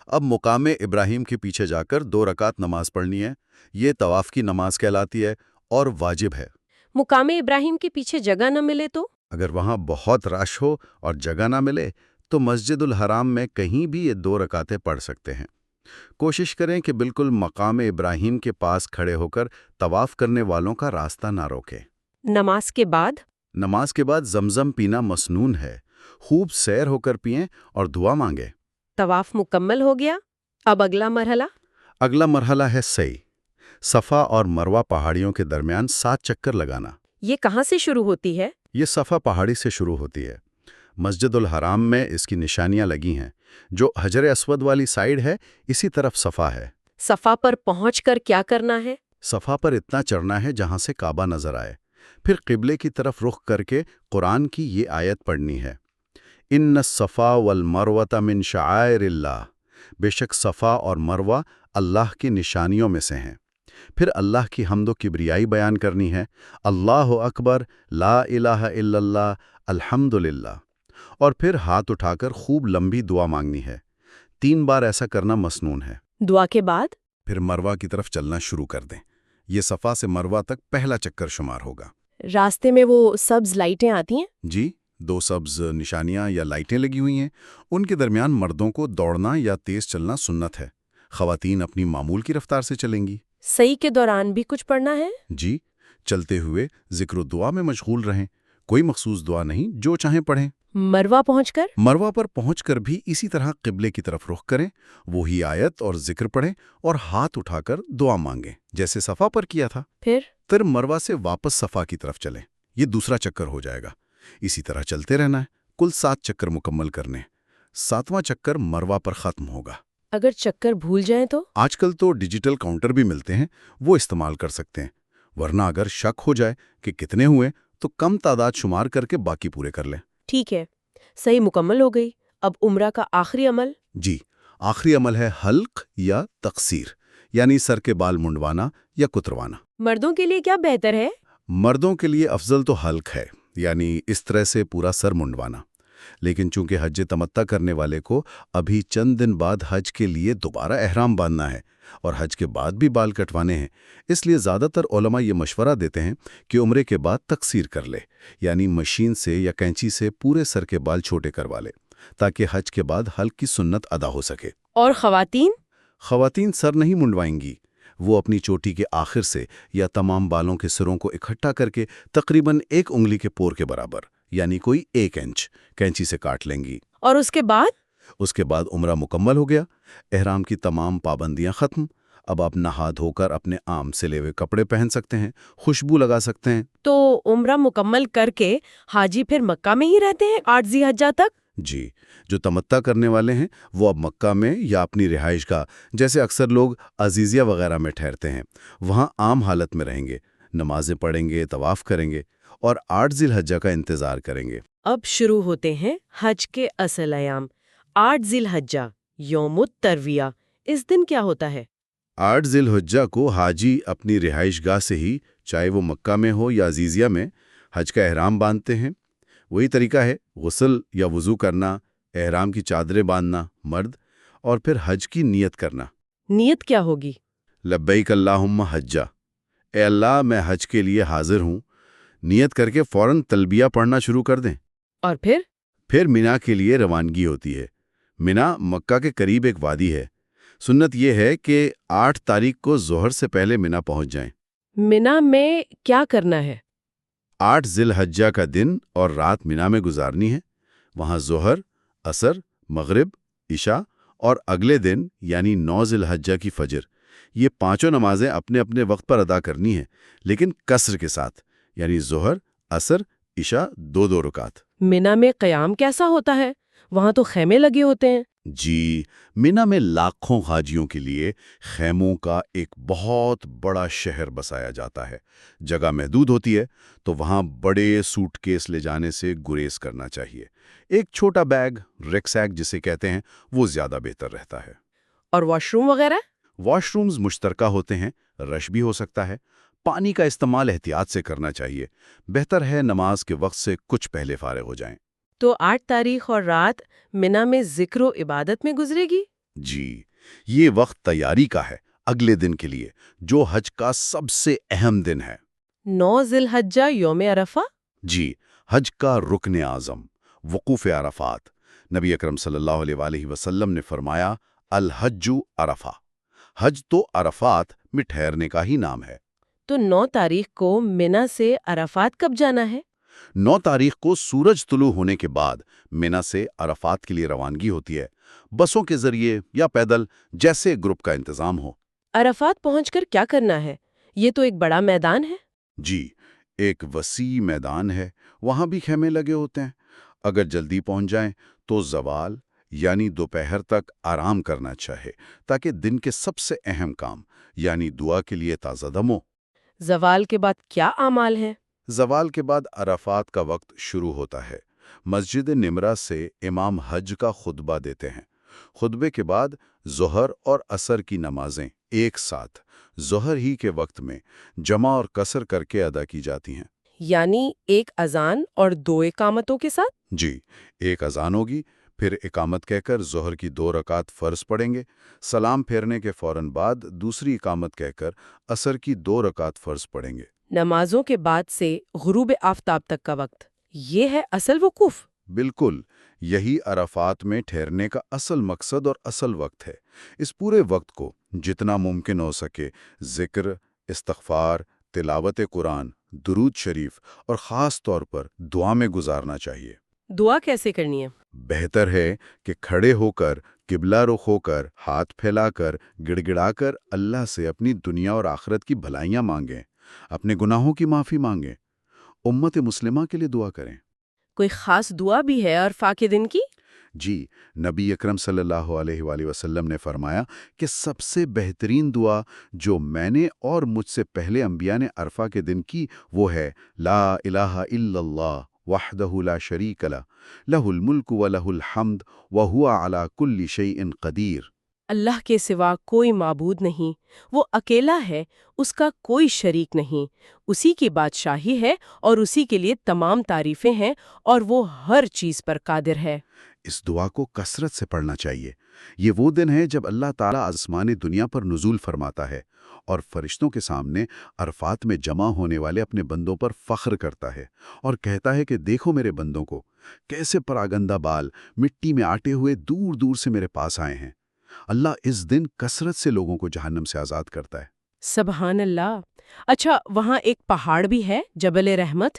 [SPEAKER 2] اب مقام ابراہیم کے پیچھے جا کر 2 رکعت نماز پڑھنی ہے۔ یہ طواف کی نماز کہلاتی ہے اور واجب ہے۔
[SPEAKER 1] مقام ابراہیم کے پیچھے جگہ نہ ملے تو؟
[SPEAKER 2] اگر وہاں بہت رش ہو اور جگہ نہ ملے تو مسجد الحرام میں کہیں بھی یہ 2 رکعتیں پڑھ سکتے ہیں۔ کوشش کریں کہ بالکل مقام ابراہیم کے پاس کھڑے ہو کر طواف کرنے والوں کا راستہ نہ روکیں۔
[SPEAKER 1] نماز کے بعد؟
[SPEAKER 2] نماز کے بعد زمزم پینا مسنون ہے۔ خوب سیر ہو کر پئیں اور دعا مانگیں۔
[SPEAKER 1] طواف مکمل ہو گیا، اب اگلا مرحلہ؟
[SPEAKER 2] اگلا مرحلہ ہے سعی۔ صفا اور مروہ پہاڑیوں کے درمیان 7 چکر لگانا۔
[SPEAKER 1] یہ کہاں سے شروع ہوتی ہے؟
[SPEAKER 2] یہ صفا پہاڑی سے شروع ہوتی ہے۔ مسجد الحرام میں اس کی نشانیاں لگی ہیں۔ جو حجر اسود والی سائیڈ ہے اسی طرف صفا ہے۔
[SPEAKER 1] صفا پر پہنچ کر کیا کرنا ہے؟
[SPEAKER 2] صفا پر اتنا چڑھنا ہے جہاں سے کعبہ نظر آئے، پھر قبلے کی طرف رخ کر کے قرآن کی یہ آیت پڑھنی ہے، ان الصفا والمروۃ من شعائر اللہ، بے شک صفا اور مروہ اللہ کی نشانیوں میں سے ہیں۔ پھر اللہ کی حمد و کبریائی بیان کرنی ہے، اللہ اکبر، لا الہ الا اللہ، الحمدللہ، اور پھر ہاتھ اٹھا کر خوب لمبی دعا مانگنی ہے۔ 3 بار ایسا کرنا مسنون ہے۔
[SPEAKER 1] دعا کے بعد؟
[SPEAKER 2] پھر مروہ کی طرف چلنا شروع کر دیں۔ یہ صفا سے مروہ تک پہلا چکر شمار ہوگا۔
[SPEAKER 1] راستے میں وہ سبز لائٹیں آتی ہیں؟
[SPEAKER 2] جی، 2 سبز نشانیاں یا لائٹیں لگی ہوئی ہیں۔ ان کے درمیان مردوں کو دوڑنا یا تیز چلنا سنت ہے۔ خواتین اپنی معمول کی رفتار سے چلیں گی۔
[SPEAKER 1] سعی کے دوران بھی کچھ پڑھنا ہے؟
[SPEAKER 2] جی، چلتے ہوئے ذکر و دعا میں مشغول رہیں۔ کوئی مخصوص دعا نہیں، جو چاہیں پڑھیں۔
[SPEAKER 1] مروہ پہنچ کر؟
[SPEAKER 2] مروہ پر پہنچ کر بھی اسی طرح قبلے کی طرف رخ کریں، وہی آیت اور ذکر پڑھیں اور ہاتھ اٹھا کر دعا مانگیں، جیسے صفا پر کیا تھا۔ پھر مروہ سے واپس صفا کی طرف چلیں۔ یہ دوسرا چکر ہو جائے گا۔ اسی طرح چلتے رہنا ہے، کل 7 چکر مکمل کرنے۔ 7واں چکر مروہ پر ختم ہوگا۔
[SPEAKER 1] اگر چکر بھول جائیں تو؟
[SPEAKER 2] آج کل تو ڈیجیٹل کاؤنٹر بھی ملتے ہیں، وہ استعمال کر سکتے ہیں، ورنہ اگر شک ہو جائے کہ کتنے ہوئے تو کم تعداد شمار کر کے باقی پورے کر لیں۔
[SPEAKER 1] ٹھیک ہے، صحیح مکمل ہو گئی۔ اب عمرہ کا آخری عمل؟
[SPEAKER 2] جی، آخری عمل ہے حلق یا تقصیر، یعنی سر کے بال منڈوانا یا کتروانا۔
[SPEAKER 1] مردوں کے لیے کیا بہتر ہے؟
[SPEAKER 2] مردوں کے لیے افضل تو حلق ہے، یعنی اس طرح سے پورا سر منڈوانا، لیکن چونکہ حج تمتع کرنے والے کو ابھی چند دن بعد حج کے لیے دوبارہ احرام باندھنا ہے اور حج کے بعد بھی بال کٹوانے ہیں، اس لیے زیادہ تر علماء یہ مشورہ دیتے ہیں کہ عمرے کے بعد تقصیر کر لے، یعنی مشین سے یا کینچی سے پورے سر کے بال چھوٹے کروا لے، تاکہ حج کے بعد حلق کی سنت ادا ہو سکے۔
[SPEAKER 1] اور خواتین؟
[SPEAKER 2] خواتین سر نہیں منڈوائیں گی، وہ اپنی چوٹی کے آخر سے یا تمام بالوں کے سروں کو اکٹھا کر کے تقریباً 1 انگلی کے پور کے برابر، یعنی کوئی 1 انچ کینچی سے کاٹ لیں گی۔
[SPEAKER 1] اور اس کے بعد؟
[SPEAKER 2] اس کے بعد عمرہ مکمل ہو گیا، احرام کی تمام پابندیاں ختم۔ اب آپ نہا دھو کر اپنے عام سلے ہوئے کپڑے پہن سکتے ہیں، خوشبو لگا سکتے ہیں۔
[SPEAKER 1] تو عمرہ مکمل کر کے حاجی پھر مکہ میں ہی رہتے ہیں 8 ذی الحجہ تک؟
[SPEAKER 2] جی، جو تمتع کرنے والے ہیں وہ اب مکہ میں یا اپنی رہائش گاہ، جیسے اکثر لوگ عزیزیہ وغیرہ میں ٹھہرتے ہیں، وہاں عام حالت میں رہیں گے، نمازیں پڑھیں گے، طواف کریں گے اور 8 ذی الحجہ کا انتظار کریں گے۔
[SPEAKER 1] اب شروع ہوتے ہیں حج کے اصل ایام۔ 8 ذی الحجہ، یوم الترویہ، اس دن کیا ہوتا ہے؟
[SPEAKER 2] 8 ذی الحجہ کو حاجی اپنی رہائش گاہ سے ہی، چاہے وہ مکہ میں ہو یا عزیزیہ میں، حج کا احرام باندھتے ہیں۔ وہی طریقہ ہے، غسل یا وضو کرنا، احرام کی چادریں باندھنا مرد، اور پھر حج کی نیت کرنا۔
[SPEAKER 1] نیت کیا ہوگی؟
[SPEAKER 2] لبیک اللہم حجہ، اے اللہ میں حج کے لیے حاضر ہوں، نیت کر کے فوراً تلبیہ پڑھنا شروع کر دیں۔
[SPEAKER 1] اور پھر
[SPEAKER 2] مینا کے لیے روانگی ہوتی ہے۔ مینا مکہ کے قریب ایک وادی ہے۔ سنت یہ ہے کہ 8 تاریخ کو ظہر سے پہلے مینا پہنچ جائیں۔
[SPEAKER 1] مینا میں کیا کرنا ہے؟
[SPEAKER 2] 8 ذی الحجہ کا دن اور رات مینا میں گزارنی ہے۔ وہاں ظہر، عصر، مغرب، عشاء اور اگلے دن یعنی 9 ذی الحجہ کی فجر، یہ 5 نمازیں اپنے اپنے وقت پر ادا کرنی ہیں، لیکن قصر کے ساتھ، یعنی ظہر، عصر، عشاء 2 رکعت۔
[SPEAKER 1] مینا میں قیام کیسا ہوتا ہے؟ وہاں تو خیمے لگے ہوتے ہیں۔
[SPEAKER 2] جی، مینا میں لاکھوں حاجیوں کے لیے خیموں کا ایک بہت بڑا شہر بسایا جاتا ہے۔ جگہ محدود ہوتی ہے تو وہاں بڑے سوٹ کیس لے جانے سے گریز کرنا چاہیے۔ ایک چھوٹا بیگ، ریکسیک جسے کہتے ہیں، وہ زیادہ بہتر رہتا ہے۔
[SPEAKER 1] اور واش روم وغیرہ؟
[SPEAKER 2] واش رومز مشترکہ ہوتے ہیں، رش بھی ہو سکتا ہے۔ پانی کا استعمال احتیاط سے کرنا چاہیے۔ بہتر ہے نماز کے وقت سے کچھ پہلے فارغ ہو جائیں۔
[SPEAKER 1] تو 8 تاریخ اور رات منا میں ذکر و عبادت میں گزرے گی؟
[SPEAKER 2] جی، یہ وقت تیاری کا ہے اگلے دن کے لیے، جو حج کا سب سے اہم دن ہے۔
[SPEAKER 1] 9 ذی الحجہ یوم عرفہ؟
[SPEAKER 2] جی، حج کا رکن اعظم، وقوف عرفات۔ نبی اکرم صلی اللہ علیہ وآلہ وسلم نے فرمایا، الحج عرفہ، حج تو عرفات میں ٹھہرنے کا ہی نام ہے۔
[SPEAKER 1] تو 9 تاریخ کو منا سے عرفات کب جانا ہے؟
[SPEAKER 2] 9 تاریخ کو سورج طلوع ہونے کے بعد مینا سے عرفات کے لیے روانگی ہوتی ہے، بسوں کے ذریعے یا پیدل، جیسے گروپ کا انتظام ہو۔
[SPEAKER 1] عرفات پہنچ کر کیا کرنا ہے؟ یہ تو ایک بڑا میدان ہے۔
[SPEAKER 2] جی، ایک وسیع میدان ہے، وہاں بھی خیمے لگے ہوتے ہیں۔ اگر جلدی پہنچ جائیں تو زوال یعنی دوپہر تک آرام کرنا چاہے، تاکہ دن کے سب سے اہم کام یعنی دعا کے لیے تازہ دم ہو۔
[SPEAKER 1] زوال کے بعد کیا اعمال ہیں؟
[SPEAKER 2] زوال کے بعد عرفات کا وقت شروع ہوتا ہے۔ مسجد نمرہ سے امام حج کا خطبہ دیتے ہیں۔ خطبے کے بعد ظہر اور عصر کی نمازیں ایک ساتھ ظہر ہی کے وقت میں جمع اور قصر کر کے ادا کی جاتی ہیں۔
[SPEAKER 1] یعنی ایک اذان اور 2 اقامتوں کے ساتھ؟
[SPEAKER 2] جی، ایک اذان ہوگی، پھر اقامت کہہ کر ظہر کی 2 رکعت فرض پڑھیں گے۔ سلام پھیرنے کے فوراً بعد دوسری اقامت کہہ کر عصر کی 2 رکعت فرض پڑھیں گے۔
[SPEAKER 1] نمازوں کے بعد سے غروب آفتاب تک کا وقت، یہ ہے اصل وقوف؟
[SPEAKER 2] بالکل، یہی عرفات میں ٹھہرنے کا اصل مقصد اور اصل وقت ہے۔ اس پورے وقت کو جتنا ممکن ہو سکے ذکر، استغفار، تلاوت قرآن، درود شریف اور خاص طور پر دعا میں گزارنا چاہیے۔
[SPEAKER 1] دعا کیسے کرنی ہے؟
[SPEAKER 2] بہتر ہے کہ کھڑے ہو کر، قبلہ رخ ہو کر، ہاتھ پھیلا کر، گڑ گڑا کر اللہ سے اپنی دنیا اور آخرت کی بھلائیاں مانگیں، اپنے گناہوں کی معافی مانگیں، امت مسلمہ کے لیے دعا کریں۔
[SPEAKER 1] کوئی خاص دعا بھی ہے عرفہ کے دن کی؟
[SPEAKER 2] جی، نبی اکرم صلی اللہ علیہ وآلہ وسلم نے فرمایا کہ سب سے بہترین دعا جو میں نے اور مجھ سے پہلے انبیاء نے عرفہ کے دن کی، وہ ہے لا الہ الا اللہ وحدہ لا شریک لہ، لہ الملک و لہ الحمد وہو علی کل شیء قدیر۔
[SPEAKER 1] اللہ کے سوا کوئی معبود نہیں، وہ اکیلا ہے، اس کا کوئی شریک نہیں، اسی کی بادشاہی ہے اور اسی کے لیے تمام تعریفیں ہیں اور وہ ہر چیز پر قادر ہے۔
[SPEAKER 2] اس دعا کو کثرت سے پڑھنا چاہیے۔ یہ وہ دن ہے جب اللہ تعالیٰ آسمانی دنیا پر نزول فرماتا ہے اور فرشتوں کے سامنے عرفات میں جمع ہونے والے اپنے بندوں پر فخر کرتا ہے اور کہتا ہے کہ دیکھو میرے بندوں کو، کیسے پراگندہ بال مٹی میں آٹے ہوئے دور دور سے میرے پاس آئے ہیں۔ اللہ اس دن کثرت سے لوگوں کو جہنم سے آزاد کرتا ہے۔
[SPEAKER 1] سبحان اللہ۔ اچھا، وہاں ایک پہاڑ بھی ہے، جبل رحمت،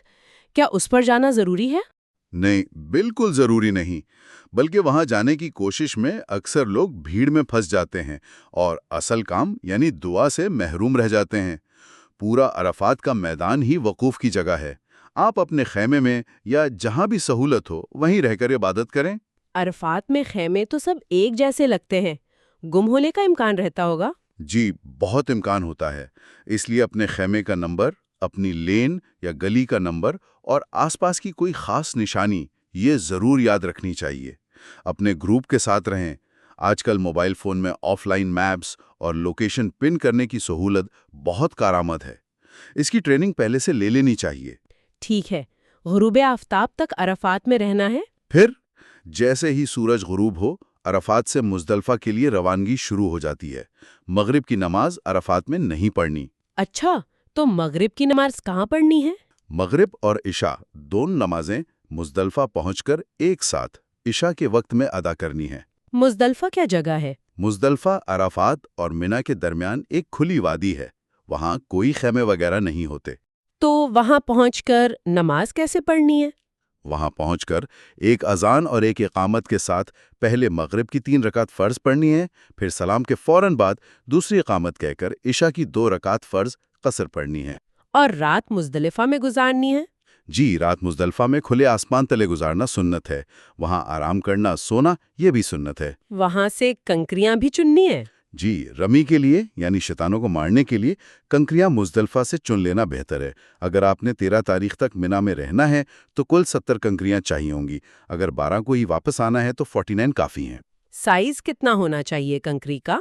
[SPEAKER 1] کیا اس پر جانا ضروری ہے؟
[SPEAKER 2] نہیں، بالکل ضروری نہیں، بلکہ وہاں جانے کی کوشش میں اکثر لوگ بھیڑ میں پھنس جاتے ہیں اور اصل کام یعنی دعا سے محروم رہ جاتے ہیں۔ پورا عرفات کا میدان ہی وقوف کی جگہ ہے۔ آپ اپنے خیمے میں یا جہاں بھی سہولت ہو وہیں رہ کر عبادت کریں۔
[SPEAKER 1] عرفات میں خیمے تو سب ایک جیسے لگتے ہیں، گم ہونے کا امکان رہتا ہوگا؟
[SPEAKER 2] جی، بہت امکان ہوتا ہے، اس لیے اپنے خیمے کا نمبر، اپنی لین یا گلی کا نمبر اور آس پاس کی کوئی خاص نشانی یہ ضرور یاد رکھنی چاہیے۔ اپنے گروپ کے ساتھ رہیں۔ آج کل موبائل فون میں آف لائن میپس اور لوکیشن پن کرنے کی سہولت بہت کارآمد ہے۔ اس کی ٹریننگ پہلے سے لے لینی چاہیے۔
[SPEAKER 1] ٹھیک ہے، غروب آفتاب تک عرفات میں رہنا ہے؟
[SPEAKER 2] پھر جیسے ہی سورج غروب ہو، عرفات سے مزدلفہ کے لیے روانگی شروع ہو جاتی ہے۔ مغرب کی نماز عرفات میں نہیں پڑھنی۔
[SPEAKER 1] اچھا، تو مغرب کی نماز کہاں پڑھنی ہے؟
[SPEAKER 2] مغرب اور عشاء دونوں نمازیں مزدلفہ پہنچ کر ایک ساتھ عشاء کے وقت میں ادا کرنی ہے۔
[SPEAKER 1] مزدلفہ کیا جگہ ہے؟
[SPEAKER 2] مزدلفہ عرفات اور منا کے درمیان ایک کھلی وادی ہے، وہاں کوئی خیمے وغیرہ نہیں ہوتے۔
[SPEAKER 1] تو وہاں پہنچ کر نماز کیسے پڑھنی ہے؟
[SPEAKER 2] وہاں پہنچ کر ایک اذان اور ایک اقامت کے ساتھ پہلے مغرب کی 3 رکعت فرض پڑھنی ہے، پھر سلام کے فوراً بعد دوسری اقامت کہہ کر عشاء کی 2 رکعت فرض قصر پڑھنی ہے۔
[SPEAKER 1] اور رات مزدلفہ میں گزارنی ہے؟
[SPEAKER 2] جی، رات مزدلفہ میں کھلے آسمان تلے گزارنا سنت ہے، وہاں آرام کرنا سونا یہ بھی سنت ہے۔
[SPEAKER 1] وہاں سے کنکریاں بھی چننی ہے؟
[SPEAKER 2] جی، رمی کے لیے یعنی شیطانوں کو مارنے کے لیے کنکریاں مزدلفہ سے چن لینا بہتر ہے۔ اگر آپ نے 13 تاریخ تک منا میں رہنا ہے تو کل 70 کنکریاں چاہیے ہوں گی، اگر 12 کو ہی واپس آنا ہے تو 49 کافی ہیں۔
[SPEAKER 1] سائز کتنا ہونا چاہیے کنکری کا؟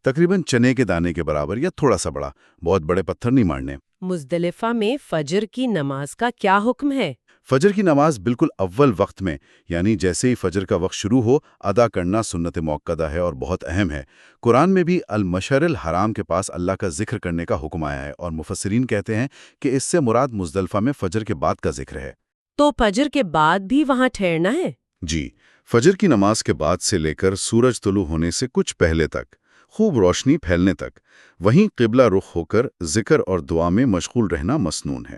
[SPEAKER 2] تقریباً چنے کے دانے کے برابر یا تھوڑا سا بڑا، بہت بڑے پتھر نہیں مارنے۔
[SPEAKER 1] مزدلفہ میں فجر کی نماز کا کیا حکم ہے؟
[SPEAKER 2] فجر کی نماز بالکل اول وقت میں یعنی جیسے ہی فجر کا وقت شروع ہو ادا کرنا سنت موقدہ ہے اور بہت اہم ہے۔ قرآن میں بھی المشعر الحرام کے پاس اللہ کا ذکر کرنے کا حکم آیا ہے اور مفسرین کہتے ہیں کہ اس سے مراد مزدلفہ میں فجر کے بعد کا ذکر ہے۔
[SPEAKER 1] تو فجر کے بعد بھی وہاں ٹھہرنا ہے؟
[SPEAKER 2] جی، فجر کی نماز کے بعد سے لے کر سورج طلوع ہونے سے کچھ پہلے تک، خوب روشنی پھیلنے تک، وہیں قبلہ رخ ہو کر ذکر اور دعا میں مشغول رہنا مسنون ہے۔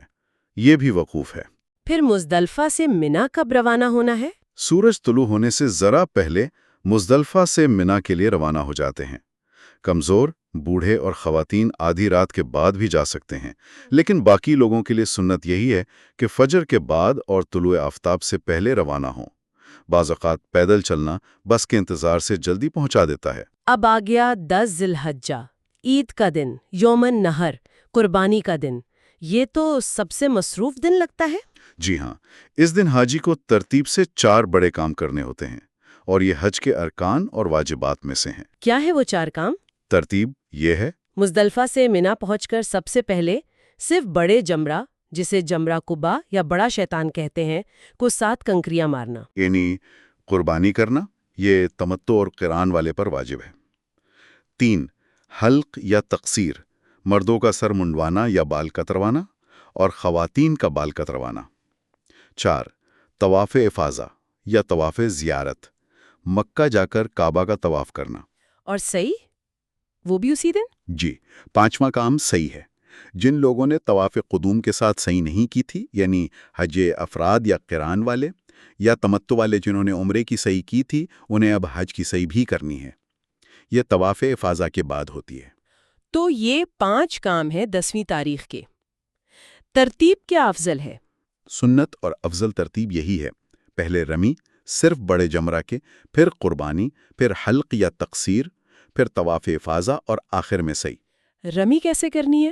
[SPEAKER 2] یہ بھی وقوف ہے۔
[SPEAKER 1] پھر مزدلفہ سے منا کب روانہ ہونا ہے؟
[SPEAKER 2] سورج طلوع ہونے سے ذرا پہلے مزدلفہ سے منا کے لیے روانہ ہو جاتے ہیں۔ کمزور، بوڑھے اور خواتین آدھی رات کے بعد بھی جا سکتے ہیں، لیکن باقی لوگوں کے لیے سنت یہی ہے کہ فجر کے بعد اور طلوع آفتاب سے پہلے روانہ ہوں۔ بعض اوقات پیدل چلنا بس کے انتظار سے جلدی پہنچا دیتا ہے۔
[SPEAKER 1] اب آ گیا 10 ذی الحجہ، عید کا دن، یوم النحر، قربانی کا دن۔ یہ تو سب سے مصروف دن لگتا ہے؟
[SPEAKER 2] جی ہاں، اس دن حاجی کو ترتیب سے 4 بڑے کام کرنے ہوتے ہیں اور یہ حج کے ارکان اور واجبات میں سے ہیں۔
[SPEAKER 1] کیا ہے وہ 4 کام؟
[SPEAKER 2] ترتیب یہ ہے:
[SPEAKER 1] مزدلفہ سے منا پہنچ کر سب سے پہلے صرف بڑے جمرہ، جسے جمرہ قبا یا بڑا شیطان کہتے ہیں، کو 7 کنکریاں مارنا۔
[SPEAKER 2] یعنی قربانی کرنا، یہ تمتع اور قران والے پر واجب ہے۔ 3، حلق یا تقصیر، مردوں کا سر منڈوانا یا بال کتروانا اور خواتین کا بال کتروانا۔ 4، طواف افاضہ یا طواف زیارت، مکہ جا کر کعبہ کا طواف کرنا۔
[SPEAKER 1] اور سعی؟ وہ بھی اسی دن؟
[SPEAKER 2] جی، 5واں کام سعی ہے۔ جن لوگوں نے طواف قدوم کے ساتھ سعی نہیں کی تھی، یعنی حج افراد یا قران والے، یا تمتع والے جنہوں نے عمرے کی سعی کی تھی، انہیں اب حج کی سعی بھی کرنی ہے۔ یہ طواف افاضہ کے بعد ہوتی ہے۔
[SPEAKER 1] تو یہ 5 کام ہیں 10ویں تاریخ کے۔ ترتیب کیا افضل ہے؟
[SPEAKER 2] سنت اور افضل ترتیب یہی ہے: پہلے رمی صرف بڑے جمرہ کے، پھر قربانی، پھر حلق یا تقصیر، پھر طواف افاضہ اور آخر میں سعی۔
[SPEAKER 1] رمی کیسے کرنی ہے؟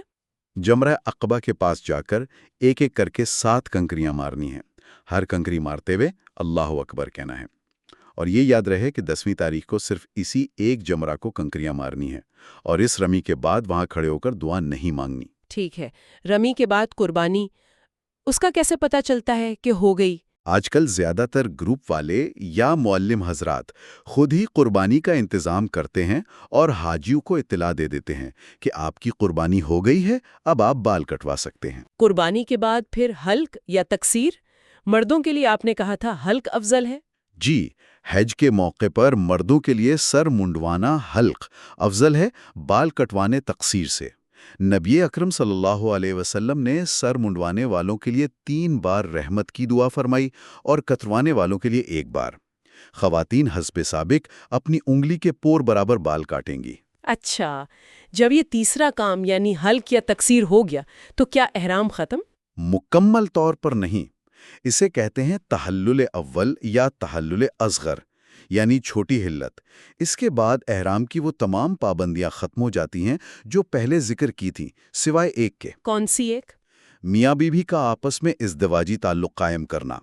[SPEAKER 2] جمرہ عقبہ کے پاس جا کر ایک ایک کر کے 7 کنکریاں مارنی ہیں۔ ہر کنکری مارتے ہوئے اللہ اکبر کہنا ہے۔ اور یہ یاد رہے کہ 10ویں تاریخ کو صرف اسی ایک جمرہ کو کنکریاں مارنی ہیں اور اس رمی کے بعد وہاں کھڑے ہو کر دعا نہیں مانگنی۔
[SPEAKER 1] ٹھیک ہے، رمی کے بعد قربانی، اس کا کیسے پتہ چلتا ہے کہ ہو گئی؟
[SPEAKER 2] آج کل زیادہ تر گروپ والے یا معلم حضرات خود ہی قربانی کا انتظام کرتے ہیں اور حاجیوں کو اطلاع دے دیتے ہیں کہ آپ کی قربانی ہو گئی ہے، اب آپ بال کٹوا سکتے ہیں۔
[SPEAKER 1] قربانی کے بعد پھر حلق یا تقصیر؟ مردوں کے لیے آپ نے کہا تھا حلق افضل ہے؟
[SPEAKER 2] جی، حج کے موقع پر مردوں کے لیے سر منڈوانا حلق افضل ہے بال کٹوانے تقصیر سے۔ نبی اکرم صلی اللہ علیہ وسلم نے سر منڈوانے والوں کے لیے 3 بار رحمت کی دعا فرمائی اور کتروانے والوں کے لیے 1 بار۔ خواتین حسب سابق اپنی انگلی کے پور برابر بال کاٹیں گی۔
[SPEAKER 1] اچھا، جب یہ تیسرا کام یعنی حلق یا تقصیر ہو گیا تو کیا احرام ختم؟
[SPEAKER 2] مکمل طور پر نہیں، اسے کہتے ہیں تحلل اول یا تحلل اصغر، یعنی چھوٹی ہلت۔ اس کے بعد احرام کی وہ تمام پابندیاں ختم ہو جاتی ہیں جو پہلے ذکر کی تھیں، سوائے ایک کے۔
[SPEAKER 1] کون سی ایک؟
[SPEAKER 2] میاں بیوی کا آپس میں ازدواجی تعلق قائم کرنا،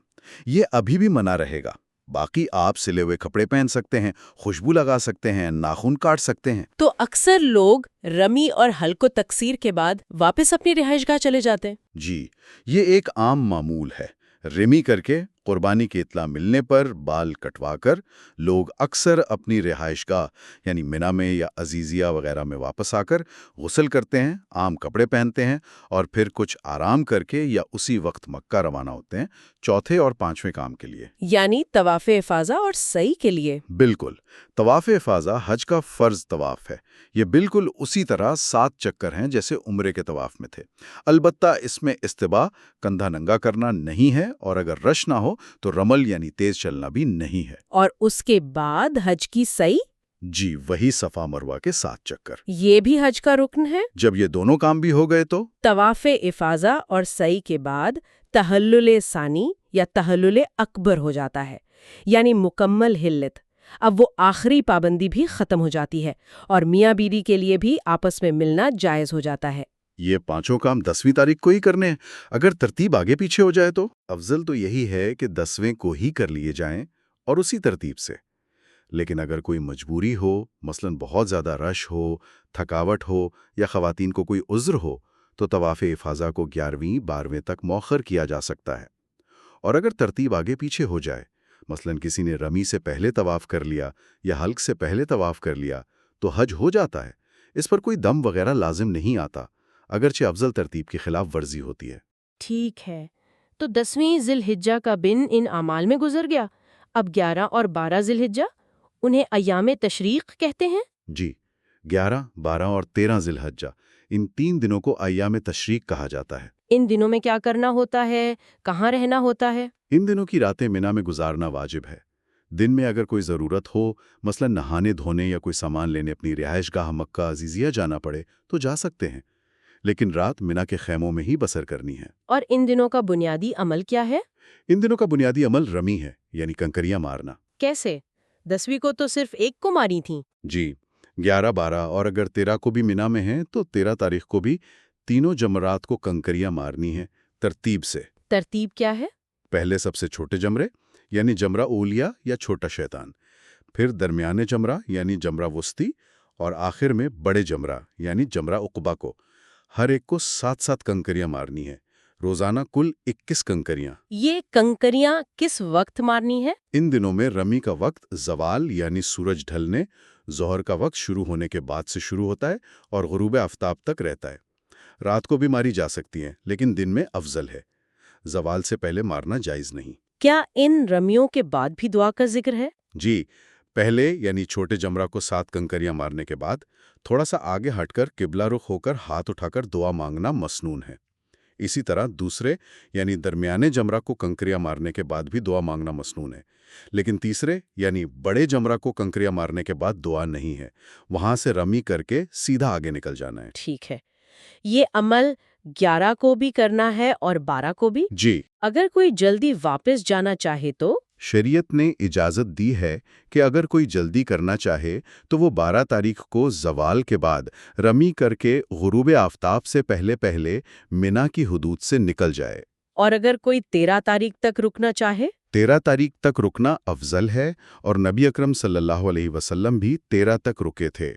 [SPEAKER 2] یہ ابھی بھی منع رہے گا۔ باقی آپ سلے ہوئے کپڑے پہن سکتے ہیں، خوشبو لگا سکتے ہیں، ناخن کاٹ سکتے ہیں۔
[SPEAKER 1] تو اکثر لوگ رمی اور حلق و تقصیر کے بعد واپس اپنی رہائش گاہ چلے جاتے ہیں۔
[SPEAKER 2] جی، یہ ایک عام معمول ہے۔ رمی کر کے قربانی کی اطلاع ملنے پر بال کٹوا کر لوگ اکثر اپنی رہائش گاہ یعنی منا میں یا عزیزیہ وغیرہ میں واپس آ کر غسل کرتے ہیں، عام کپڑے پہنتے ہیں اور پھر کچھ آرام کر کے یا اسی وقت مکہ روانہ ہوتے ہیں، چوتھے اور 5ویں کام کے لیے،
[SPEAKER 1] یعنی طواف افاضہ اور سعی کے لیے۔
[SPEAKER 2] بالکل۔ طواف افاضہ حج کا فرض طواف ہے۔ یہ بالکل اسی طرح 7 چکر ہیں جیسے عمرے کے طواف میں تھے، البتہ اس میں استباء، کندھا ننگا کرنا نہیں ہے، اور اگر رش نہ ہو تو رمل یعنی تیز چلنا بھی نہیں ہے۔
[SPEAKER 1] اور اس کے بعد حج کی سعی؟
[SPEAKER 2] جی، وہی صفا مروہ کے 7 چکر۔
[SPEAKER 1] یہ بھی حج کا رکن ہے؟
[SPEAKER 2] جب یہ دونوں کام بھی ہو گئے تو
[SPEAKER 1] طواف افاضہ اور سعی کے بعد تحلل ثانی یا تحلل اکبر ہو جاتا ہے، یعنی مکمل ہلت۔ اب وہ آخری پابندی بھی ختم ہو جاتی ہے اور میاں بیوی کے لیے بھی آپس میں ملنا جائز ہو جاتا ہے۔
[SPEAKER 2] یہ پانچوں کام 10ویں تاریخ کو ہی کرنے ہیں۔ اگر ترتیب آگے پیچھے ہو جائے تو افضل تو یہی ہے کہ 10ویں کو ہی کر لیے جائیں اور اسی ترتیب سے۔ لیکن اگر کوئی مجبوری ہو، مثلا بہت زیادہ رش ہو، تھکاوٹ ہو یا خواتین کو کوئی عذر ہو، تو طواف افاضہ کو 11ویں 12ویں تک مؤخر کیا جا سکتا ہے۔ اور اگر ترتیب آگے پیچھے ہو جائے، مثلا کسی نے رمی سے پہلے طواف کر لیا یا حلق سے پہلے طواف کر لیا، تو حج ہو جاتا ہے۔ اس پر کوئی دم وغیرہ لازم نہیں آتا، اگرچہ افضل ترتیب کی خلاف ورزی ہوتی ہے۔
[SPEAKER 1] ٹھیک ہے، تو 10ویں ذی الحجہ کا دن ان اعمال میں گزر گیا۔ اب 11 اور 12 ذی الحجہ، انہیں ایام تشریق کہتے ہیں؟
[SPEAKER 2] جی، 11، 12 اور 13 ذی الحجہ، ان 3 دنوں کو ایام تشریق کہا جاتا ہے۔
[SPEAKER 1] ان دنوں میں کیا کرنا ہوتا ہے، کہاں رہنا ہوتا ہے؟
[SPEAKER 2] ان دنوں کی راتیں منا میں گزارنا واجب ہے۔ دن میں اگر کوئی ضرورت ہو، مثلا نہانے دھونے یا کوئی سامان لینے اپنی رہائش گاہ مکہ عزیزیہ جانا پڑے تو جا سکتے ہیں، لیکن رات منا کے خیموں میں ہی بسر کرنی ہے۔
[SPEAKER 1] اور ان دنوں کا بنیادی عمل کیا ہے؟
[SPEAKER 2] ان دنوں کا بنیادی عمل رمی ہے، یعنی کنکریاں مارنا۔
[SPEAKER 1] کیسے؟ 10ویں کو تو صرف ایک کو ماری تھیں۔
[SPEAKER 2] جی، 11، 12 اور اگر 13 کو بھی منا میں ہیں تو 13 تاریخ کو بھی تینوں جمرات کو کنکریاں مارنی ہیں، ترتیب سے۔
[SPEAKER 1] ترتیب کیا ہے؟
[SPEAKER 2] پہلے سب سے چھوٹے جمرے یعنی جمرہ اولیہ یا چھوٹا شیطان، پھر درمیانے جمرہ یعنی جمرہ وسطی، اور آخر میں بڑے جمرہ یعنی جمرہ عقبہ کو۔ ہر ایک کو 7 کنکریاں مارنی ہیں، روزانہ کل 21 کنکریاں۔
[SPEAKER 1] یہ کنکریاں کس وقت مارنی ہے؟
[SPEAKER 2] ان دنوں میں رمی کا وقت زوال یعنی سورج ڈھلنے، ظہر کا وقت شروع ہونے کے بعد سے شروع ہوتا ہے اور غروب آفتاب تک رہتا ہے۔ رات کو بھی ماری جا سکتی ہیں، لیکن دن میں افضل ہے۔ زوال سے پہلے مارنا جائز نہیں۔
[SPEAKER 1] کیا ان رمیوں کے بعد بھی دعا کا ذکر ہے؟
[SPEAKER 2] جی، پہلے یعنی چھوٹے جمرہ کو 7 کنکریاں مارنے کے بعد تھوڑا سا آگے ہٹ کر قبلہ رخ ہو کر ہاتھ اٹھا کر دعا مانگنا مسنون ہے۔ اسی طرح دوسرے یعنی درمیانے جمرہ کو کنکریاں مارنے کے بعد بھی دعا مانگنا مسنون ہے، لیکن تیسرے یعنی بڑے جمرہ کو کنکریاں مارنے کے بعد دعا نہیں ہے، وہاں سے رمی کر کے سیدھا آگے نکل جانا ہے۔
[SPEAKER 1] ٹھیک ہے، یہ عمل 11 کو بھی کرنا ہے اور 12 کو بھی؟
[SPEAKER 2] جی،
[SPEAKER 1] اگر کوئی جلدی واپس جانا چاہے تو؟
[SPEAKER 2] شریعت نے اجازت دی ہے کہ اگر کوئی جلدی کرنا چاہے تو وہ 12 تاریخ کو زوال کے بعد رمی کر کے غروب آفتاب سے پہلے پہلے منا کی حدود سے نکل جائے۔
[SPEAKER 1] اور اگر کوئی 13 تاریخ تک رکنا چاہے؟
[SPEAKER 2] 13 تاریخ تک رکنا افضل ہے، اور نبی اکرم صلی اللہ علیہ وسلم بھی 13 تک رکے تھے۔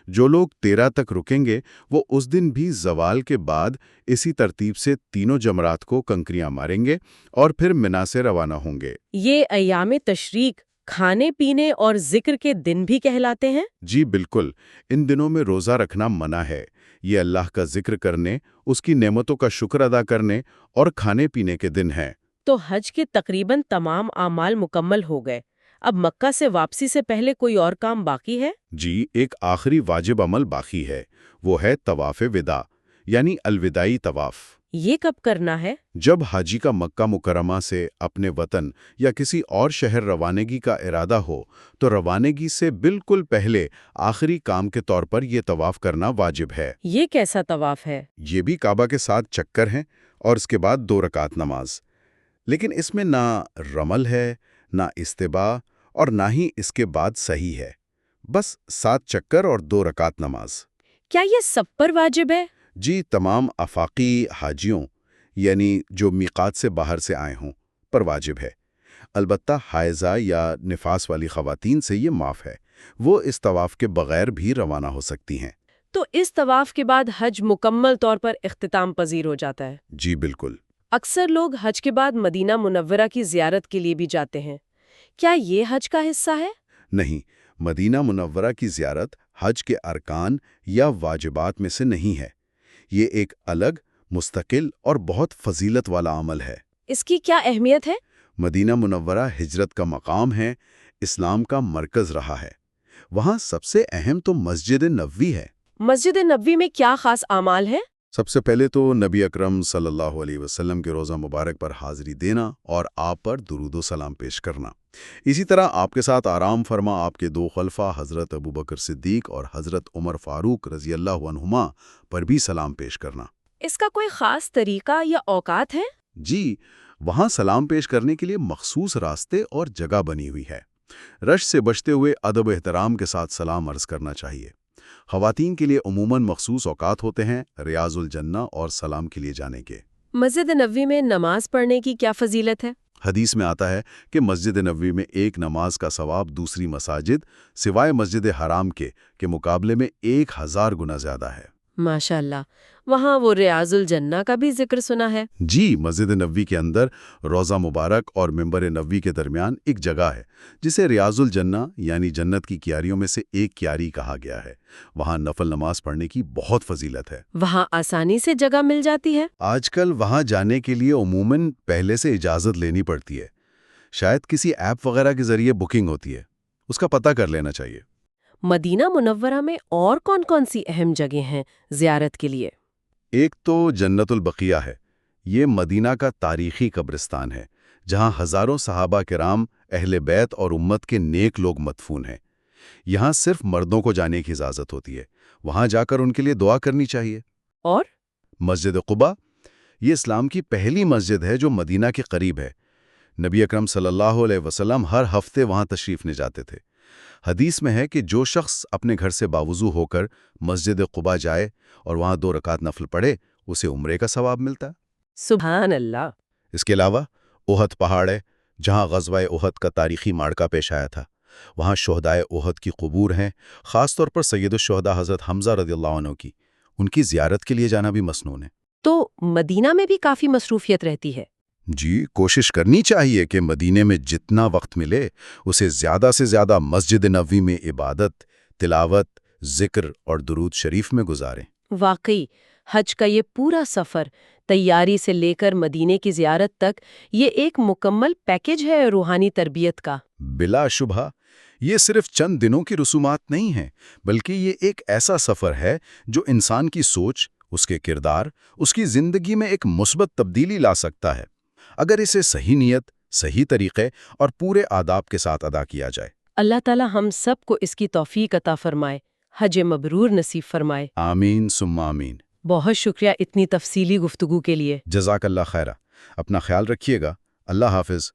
[SPEAKER 2] جو لوگ 13 تک رکیں گے وہ اس دن بھی زوال کے بعد اسی ترتیب سے تینوں جمرات کو کنکریاں ماریں گے اور پھر منا سے روانہ ہوں گے۔
[SPEAKER 1] یہ ایام تشریق کھانے پینے اور ذکر کے دن بھی کہلاتے ہیں؟
[SPEAKER 2] جی بالکل، ان دنوں میں روزہ رکھنا منع ہے۔ یہ اللہ کا ذکر کرنے، اس کی نعمتوں کا شکر ادا کرنے اور کھانے پینے کے دن ہیں۔
[SPEAKER 1] تو حج کے تقریباً تمام اعمال مکمل ہو گئے۔ اب مکہ سے واپسی سے پہلے کوئی اور کام باقی ہے؟
[SPEAKER 2] جی، ایک آخری واجب عمل باقی ہے، وہ ہے طواف وداع یعنی الوداعی طواف۔
[SPEAKER 1] یہ کب کرنا ہے؟
[SPEAKER 2] جب حاجی کا مکہ مکرمہ سے اپنے وطن یا کسی اور شہر روانگی کا ارادہ ہو تو روانگی سے بالکل پہلے آخری کام کے طور پر یہ طواف کرنا واجب ہے۔
[SPEAKER 1] یہ کیسا طواف ہے؟
[SPEAKER 2] یہ بھی کعبہ کے ساتھ چکر ہیں اور اس کے بعد 2 رکعت نماز، لیکن اس میں نہ رمل ہے، نہ استباء اور نہ ہی اس کے بعد صحیح ہے، بس 7 چکر اور 2 رکعت نماز۔
[SPEAKER 1] کیا یہ سب پر واجب ہے؟
[SPEAKER 2] جی، تمام آفاقی حاجیوں یعنی جو میقات سے باہر سے آئے ہوں پر واجب ہے۔ البتہ حائضہ یا نفاس والی خواتین سے یہ معاف ہے، وہ اس طواف کے بغیر بھی روانہ ہو سکتی ہیں۔
[SPEAKER 1] تو اس طواف کے بعد حج مکمل طور پر اختتام پذیر ہو جاتا ہے؟
[SPEAKER 2] جی بالکل۔
[SPEAKER 1] اکثر لوگ حج کے بعد مدینہ منورہ کی زیارت کے لیے بھی جاتے ہیں، کیا یہ حج کا حصہ ہے؟
[SPEAKER 2] نہیں، مدینہ منورہ کی زیارت حج کے ارکان یا واجبات میں سے نہیں ہے۔ یہ ایک الگ، مستقل اور بہت فضیلت والا عمل ہے۔
[SPEAKER 1] اس کی کیا اہمیت ہے؟
[SPEAKER 2] مدینہ منورہ ہجرت کا مقام ہے، اسلام کا مرکز رہا ہے۔ وہاں سب سے اہم تو مسجد نبوی ہے۔
[SPEAKER 1] مسجد نبوی میں کیا خاص اعمال ہیں؟
[SPEAKER 2] سب سے پہلے تو نبی اکرم صلی اللہ علیہ وسلم کے روزہ مبارک پر حاضری دینا اور آپ پر درود و سلام پیش کرنا۔ اسی طرح آپ کے ساتھ آرام فرما آپ کے 2 خلفاء حضرت ابوبکر صدیق اور حضرت عمر فاروق رضی اللہ عنہما پر بھی سلام پیش کرنا۔
[SPEAKER 1] اس کا کوئی خاص طریقہ یا اوقات ہے؟
[SPEAKER 2] جی، وہاں سلام پیش کرنے کے لیے مخصوص راستے اور جگہ بنی ہوئی ہے۔ رش سے بچتے ہوئے ادب و احترام کے ساتھ سلام عرض کرنا چاہیے۔ خواتین کے لیے عموماً مخصوص اوقات ہوتے ہیں ریاض الجنہ اور سلام کے لیے جانے کے۔
[SPEAKER 1] مسجد نبوی میں نماز پڑھنے کی کیا فضیلت ہے؟
[SPEAKER 2] حدیث میں آتا ہے کہ مسجد نبوی میں ایک نماز کا ثواب دوسری مساجد سوائے مسجد حرام کے مقابلے میں 1000 گنا زیادہ ہے۔
[SPEAKER 1] ماشاء اللہ، وہاں وہ ریاض الجنہ کا بھی ذکر سنا ہے۔
[SPEAKER 2] جی، مسجد نبوی کے اندر روضہ مبارک اور منبر نبوی کے درمیان ایک جگہ ہے جسے ریاض الجنہ یعنی جنت کی کیاریوں میں سے ایک کیاری کہا گیا ہے۔ وہاں نفل نماز پڑھنے کی بہت فضیلت ہے۔
[SPEAKER 1] وہاں آسانی سے جگہ مل جاتی ہے؟
[SPEAKER 2] آج کل وہاں جانے کے لیے عموماً پہلے سے اجازت لینی پڑتی ہے، شاید کسی ایپ وغیرہ کے ذریعے بکنگ ہوتی ہے، اس کا پتہ کر لینا چاہیے۔
[SPEAKER 1] مدینہ منورہ میں اور کون کون سی اہم جگہیں ہیں زیارت کے لیے؟
[SPEAKER 2] ایک تو جنت البقیہ ہے، یہ مدینہ کا تاریخی قبرستان ہے جہاں ہزاروں صحابہ کرام، اہل بیت اور امت کے نیک لوگ مدفون ہیں۔ یہاں صرف مردوں کو جانے کی اجازت ہوتی ہے، وہاں جا کر ان کے لیے دعا کرنی چاہیے۔
[SPEAKER 1] اور
[SPEAKER 2] مسجد قباء، یہ اسلام کی پہلی مسجد ہے جو مدینہ کے قریب ہے۔ نبی اکرم صلی اللہ علیہ وسلم ہر ہفتے وہاں تشریف لے جاتے تھے۔ حدیث میں ہے کہ جو شخص اپنے گھر سے باوضو ہو کر مسجد قباء جائے اور وہاں 2 رکعت نفل پڑھے، اسے عمرے کا ثواب ملتا ہے۔
[SPEAKER 1] سبحان اللہ۔
[SPEAKER 2] اس کے علاوہ احد پہاڑ ہے جہاں غزوہ احد کا تاریخی معرکہ پیش آیا تھا۔ وہاں شہدائے احد کی قبور ہیں، خاص طور پر سید الشہداء حضرت حمزہ رضی اللہ عنہ کی۔ ان کی زیارت کے لیے جانا بھی مسنون ہے۔
[SPEAKER 1] تو مدینہ میں بھی کافی مصروفیت رہتی ہے؟
[SPEAKER 2] جی، کوشش کرنی چاہیے کہ مدینے میں جتنا وقت ملے اسے زیادہ سے زیادہ مسجد نبوی میں عبادت، تلاوت، ذکر اور درود شریف میں گزاریں۔
[SPEAKER 1] واقعی حج کا یہ پورا سفر، تیاری سے لے کر مدینے کی زیارت تک، یہ ایک مکمل پیکج ہے روحانی تربیت کا۔
[SPEAKER 2] بلا شبہ، یہ صرف چند دنوں کی رسومات نہیں ہیں، بلکہ یہ ایک ایسا سفر ہے جو انسان کی سوچ، اس کے کردار، اس کی زندگی میں ایک مثبت تبدیلی لا سکتا ہے، اگر اسے صحیح نیت، صحیح طریقے اور پورے آداب کے ساتھ ادا کیا جائے۔
[SPEAKER 1] اللہ تعالی ہم سب کو اس کی توفیق عطا فرمائے، حج مبرور نصیب فرمائے۔
[SPEAKER 2] آمین ثم آمین۔
[SPEAKER 1] بہت شکریہ اتنی تفصیلی گفتگو کے لیے۔
[SPEAKER 2] جزاک اللہ خیرہ۔ اپنا خیال رکھیے گا۔ اللہ حافظ۔